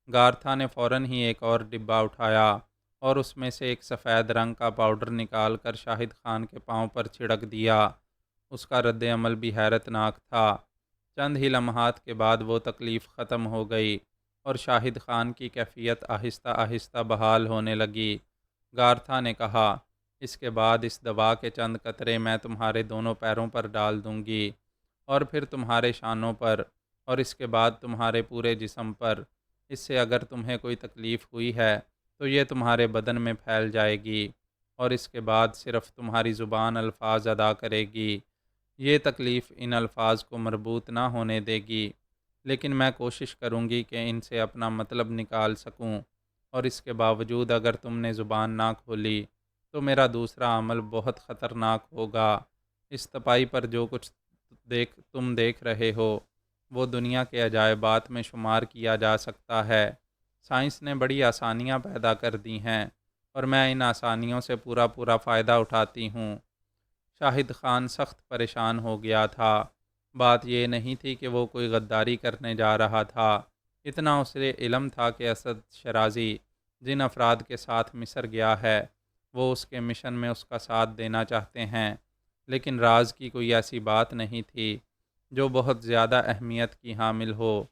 گارتھا نے فوراً ہی ایک اور ڈبہ اٹھایا اور اس میں سے ایک سفید رنگ کا پاؤڈر نکال کر شاہد خان کے پاؤں پر چھڑک دیا۔ اس کا رد عمل بھی حیرت ناک تھا۔ چند ہی لمحات کے بعد وہ تکلیف ختم ہو گئی اور شاہد خان کی کیفیت آہستہ آہستہ بحال ہونے لگی۔ گارتھا نے کہا، اس کے بعد اس دوا کے چند قطرے میں تمہارے دونوں پیروں پر ڈال دوں گی اور پھر تمہارے شانوں پر اور اس کے بعد تمہارے پورے جسم پر۔ اس سے اگر تمہیں کوئی تکلیف ہوئی ہے تو یہ تمہارے بدن میں پھیل جائے گی اور اس کے بعد صرف تمہاری زبان الفاظ ادا کرے گی۔ یہ تکلیف ان الفاظ کو مربوط نہ ہونے دے گی، لیکن میں کوشش کروں گی کہ ان سے اپنا مطلب نکال سکوں، اور اس کے باوجود اگر تم نے زبان نہ کھولی تو میرا دوسرا عمل بہت خطرناک ہوگا۔ اس تپائی پر جو کچھ تم دیکھ رہے ہو وہ دنیا کے عجائبات میں شمار کیا جا سکتا ہے۔ سائنس نے بڑی آسانیاں پیدا کر دی ہیں اور میں ان آسانیوں سے پورا فائدہ اٹھاتی ہوں۔ شاہد خان سخت پریشان ہو گیا تھا۔ بات یہ نہیں تھی کہ وہ کوئی غداری کرنے جا رہا تھا، اتنا اسے علم تھا کہ اسد شرازی جن افراد کے ساتھ مصر گیا ہے وہ اس کے مشن میں اس کا ساتھ دینا چاہتے ہیں، لیکن راز کی کوئی ایسی بات نہیں تھی جو بہت زیادہ اہمیت کی حامل ہو۔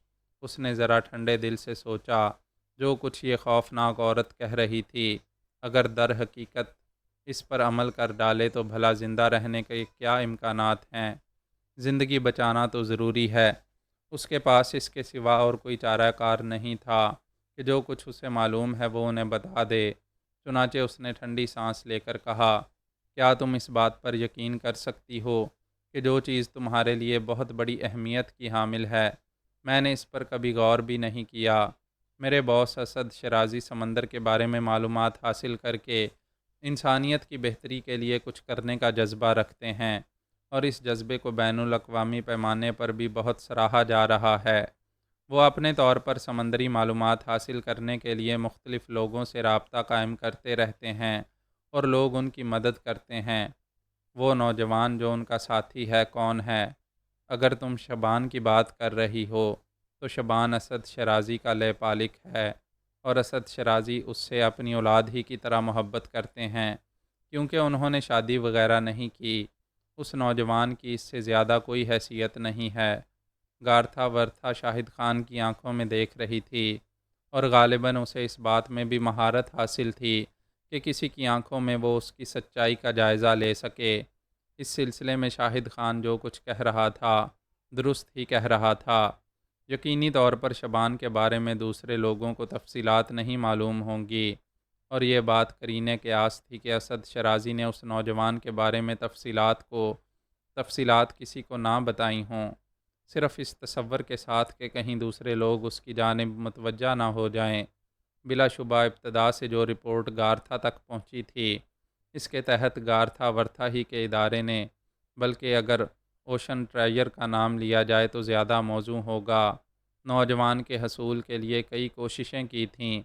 اس نے ذرا ٹھنڈے دل سے سوچا، جو کچھ یہ خوفناک عورت کہہ رہی تھی، اگر در حقیقت اس پر عمل کر ڈالے تو بھلا زندہ رہنے کے کیا امکانات ہیں؟ زندگی بچانا تو ضروری ہے۔ اس کے پاس اس کے سوا اور کوئی چارہ کار نہیں تھا کہ جو کچھ اسے معلوم ہے وہ انہیں بتا دے۔ چنانچہ اس نے ٹھنڈی سانس لے کر کہا، کیا تم اس بات پر یقین کر سکتی ہو کہ جو چیز تمہارے لیے بہت بڑی اہمیت کی حامل ہے میں نے اس پر کبھی غور بھی نہیں کیا؟ میرے باس اسد شرازی سمندر کے بارے میں معلومات حاصل کر کے انسانیت کی بہتری کے لیے کچھ کرنے کا جذبہ رکھتے ہیں، اور اس جذبے کو بین الاقوامی پیمانے پر بھی بہت سراہا جا رہا ہے۔ وہ اپنے طور پر سمندری معلومات حاصل کرنے کے لیے مختلف لوگوں سے رابطہ قائم کرتے رہتے ہیں اور لوگ ان کی مدد کرتے ہیں۔ وہ نوجوان جو ان کا ساتھی ہے کون ہے؟ اگر تم شبان کی بات کر رہی ہو تو شبان اسد شرازی کا لے پالک ہے، اور اسد شرازی اس سے اپنی اولاد ہی کی طرح محبت کرتے ہیں کیونکہ انہوں نے شادی وغیرہ نہیں کی۔ اس نوجوان کی اس سے زیادہ کوئی حیثیت نہیں ہے۔ گارتھا ورتھا شاہد خان کی آنکھوں میں دیکھ رہی تھی اور غالباً اسے اس بات میں بھی مہارت حاصل تھی کہ کسی کی آنکھوں میں وہ اس کی سچائی کا جائزہ لے سکے۔ اس سلسلے میں شاہد خان جو کچھ کہہ رہا تھا درست ہی کہہ رہا تھا۔ یقینی طور پر شبان کے بارے میں دوسرے لوگوں کو تفصیلات نہیں معلوم ہوں گی، اور یہ بات قرینے کے آس تھی کہ اسد شرازی نے اس نوجوان کے بارے میں تفصیلات کسی کو نہ بتائی ہوں، صرف اس تصور کے ساتھ کہ کہیں دوسرے لوگ اس کی جانب متوجہ نہ ہو جائیں۔ بلا شبہ ابتدا سے جو رپورٹ گارتھا تک پہنچی تھی اس کے تحت گارتھا ورتھا ہی کے ادارے نے، بلکہ اگر اوشن ٹرائیر کا نام لیا جائے تو زیادہ موزوں ہوگا، نوجوان کے حصول کے لیے کئی کوششیں کی تھیں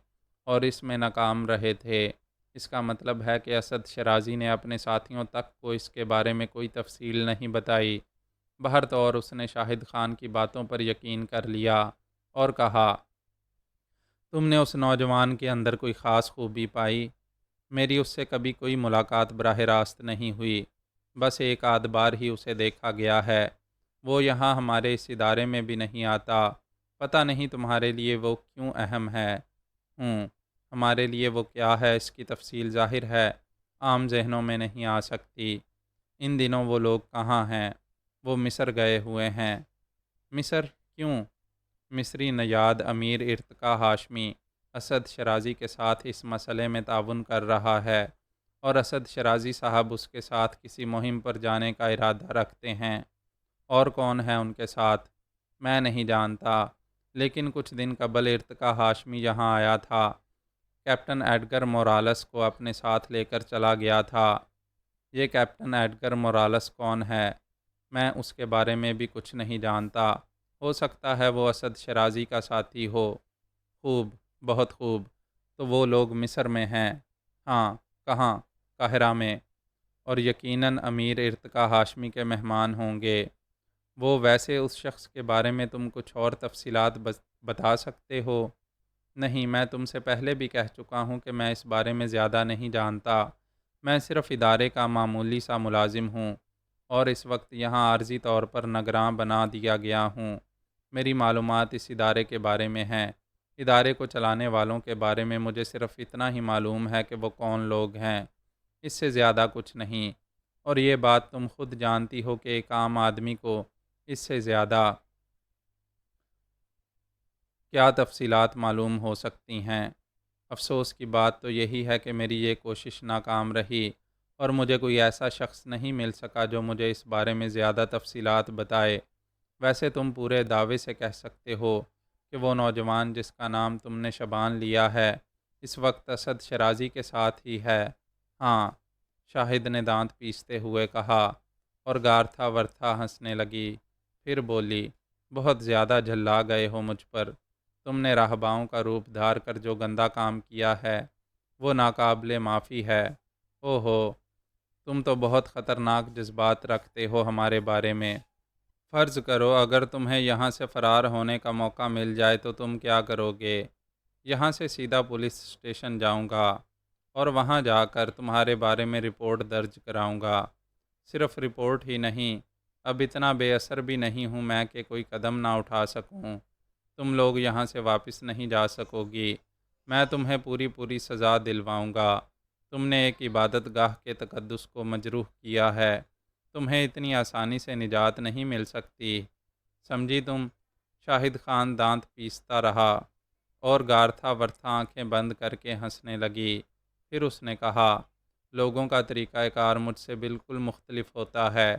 اور اس میں ناکام رہے تھے۔ اس کا مطلب ہے کہ اسد شرازی نے اپنے ساتھیوں تک کو اس کے بارے میں کوئی تفصیل نہیں بتائی۔ بہرطور اس نے شاہد خان کی باتوں پر یقین کر لیا اور کہا، تم نے اس نوجوان کے اندر کوئی خاص خوبی پائی؟ میری اس سے کبھی کوئی ملاقات براہ راست نہیں ہوئی، بس ایک آدھ بار ہی اسے دیکھا گیا ہے۔ وہ یہاں ہمارے اس ادارے میں بھی نہیں آتا۔ پتہ نہیں تمہارے لیے وہ کیوں اہم ہے؟ ہمارے لیے وہ کیا ہے اس کی تفصیل ظاہر ہے عام ذہنوں میں نہیں آ سکتی۔ ان دنوں وہ لوگ کہاں ہیں؟ وہ مصر گئے ہوئے ہیں۔ مصر کیوں؟ مصری نژاد امیر ارتقا ہاشمی اسد شرازی کے ساتھ اس مسئلے میں تعاون کر رہا ہے، اور اسد شرازی صاحب اس کے ساتھ کسی مہم پر جانے کا ارادہ رکھتے ہیں۔ اور کون ہے ان کے ساتھ؟ میں نہیں جانتا، لیکن کچھ دن قبل ارتقا ہاشمی یہاں آیا تھا، کیپٹن ایڈگر مورالس کو اپنے ساتھ لے کر چلا گیا تھا۔ یہ کیپٹن ایڈگر مورالس کون ہے؟ میں اس کے بارے میں بھی کچھ نہیں جانتا۔ ہو سکتا ہے وہ اسد شرازی کا ساتھی ہو۔ خوب، بہت خوب، تو وہ لوگ مصر میں ہیں۔ ہاں، کہاں؟ قاہرہ میں، اور یقیناً امیر ارتقا ہاشمی کے مہمان ہوں گے۔ وہ ویسے اس شخص کے بارے میں تم کچھ اور تفصیلات بتا سکتے ہو؟ نہیں، میں تم سے پہلے بھی کہہ چکا ہوں کہ میں اس بارے میں زیادہ نہیں جانتا۔ میں صرف ادارے کا معمولی سا ملازم ہوں اور اس وقت یہاں عارضی طور پر نگراں بنا دیا گیا ہوں۔ میری معلومات اس ادارے کے بارے میں ہیں۔ ادارے کو چلانے والوں کے بارے میں مجھے صرف اتنا ہی معلوم ہے کہ وہ کون لوگ ہیں، اس سے زیادہ کچھ نہیں۔ اور یہ بات تم خود جانتی ہو کہ ایک عام آدمی کو اس سے زیادہ کیا تفصیلات معلوم ہو سکتی ہیں؟ افسوس کی بات تو یہی ہے کہ میری یہ کوشش ناکام رہی اور مجھے کوئی ایسا شخص نہیں مل سکا جو مجھے اس بارے میں زیادہ تفصیلات بتائے۔ ویسے تم پورے دعوے سے کہہ سکتے ہو کہ وہ نوجوان جس کا نام تم نے شبان لیا ہے اس وقت اسد شرازی کے ساتھ ہی ہے۔ ہاں، شاہد نے دانت پیستے ہوئے کہا، اور گارتھا ورتھا ہنسنے لگی۔ پھر بولی، بہت زیادہ جھلا گئے ہو مجھ پر۔ تم نے راہباؤں کا روپ دھار کر جو گندا کام کیا ہے وہ ناقابل معافی ہے۔ او ہو، تم تو بہت خطرناک جذبات رکھتے ہو ہمارے بارے میں۔ فرض کرو اگر تمہیں یہاں سے فرار ہونے کا موقع مل جائے تو تم کیا کرو گے؟ یہاں سے سیدھا پولیس اسٹیشن جاؤں گا اور وہاں جا کر تمہارے بارے میں رپورٹ درج کراؤں گا۔ صرف رپورٹ ہی نہیں، اب اتنا بے اثر بھی نہیں ہوں میں کہ کوئی قدم نہ اٹھا سکوں۔ تم لوگ یہاں سے واپس نہیں جا سکو گی۔ میں تمہیں پوری سزا دلواؤں گا۔ تم نے ایک عبادت گاہ کے تقدس کو مجروح کیا ہے۔ تمہیں اتنی آسانی سے نجات نہیں مل سکتی، سمجھی تم؟ شاہد خان دانت پیستا رہا اور گارتھا ورتھا آنکھیں بند کر کے ہنسنے لگی۔ پھر اس نے کہا، لوگوں کا طریقہ کار مجھ سے بالکل مختلف ہوتا ہے۔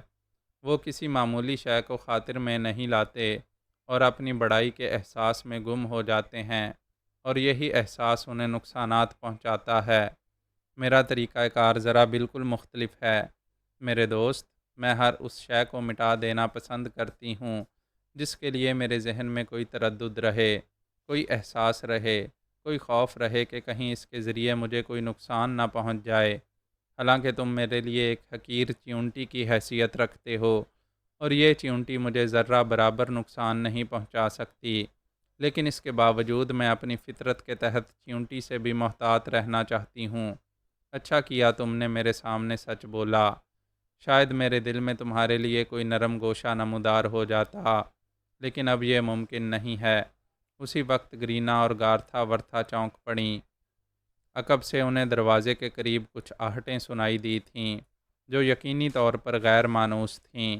وہ کسی معمولی شے کو خاطر میں نہیں لاتے اور اپنی بڑائی کے احساس میں گم ہو جاتے ہیں، اور یہی احساس انہیں نقصانات پہنچاتا ہے۔ میرا طریقہ کار ذرا بالکل مختلف ہے میرے دوست۔ میں ہر اس شے کو مٹا دینا پسند کرتی ہوں جس کے لیے میرے ذہن میں کوئی تردد رہے، کوئی احساس رہے، کوئی خوف رہے کہ کہیں اس کے ذریعے مجھے کوئی نقصان نہ پہنچ جائے۔ حالانکہ تم میرے لیے ایک حقیر چیونٹی کی حیثیت رکھتے ہو اور یہ چیونٹی مجھے ذرہ برابر نقصان نہیں پہنچا سکتی، لیکن اس کے باوجود میں اپنی فطرت کے تحت چیونٹی سے بھی محتاط رہنا چاہتی ہوں۔ اچھا کیا تم نے میرے سامنے سچ بولا۔ شاید میرے دل میں تمہارے لیے کوئی نرم گوشہ نمودار ہو جاتا، لیکن اب یہ ممکن نہیں ہے۔ اسی وقت گرینا اور گارتھا ورتھا چونک پڑیں۔ عقب سے انہیں دروازے کے قریب کچھ آہٹیں سنائی دی تھیں جو یقینی طور پر غیر مانوس تھیں۔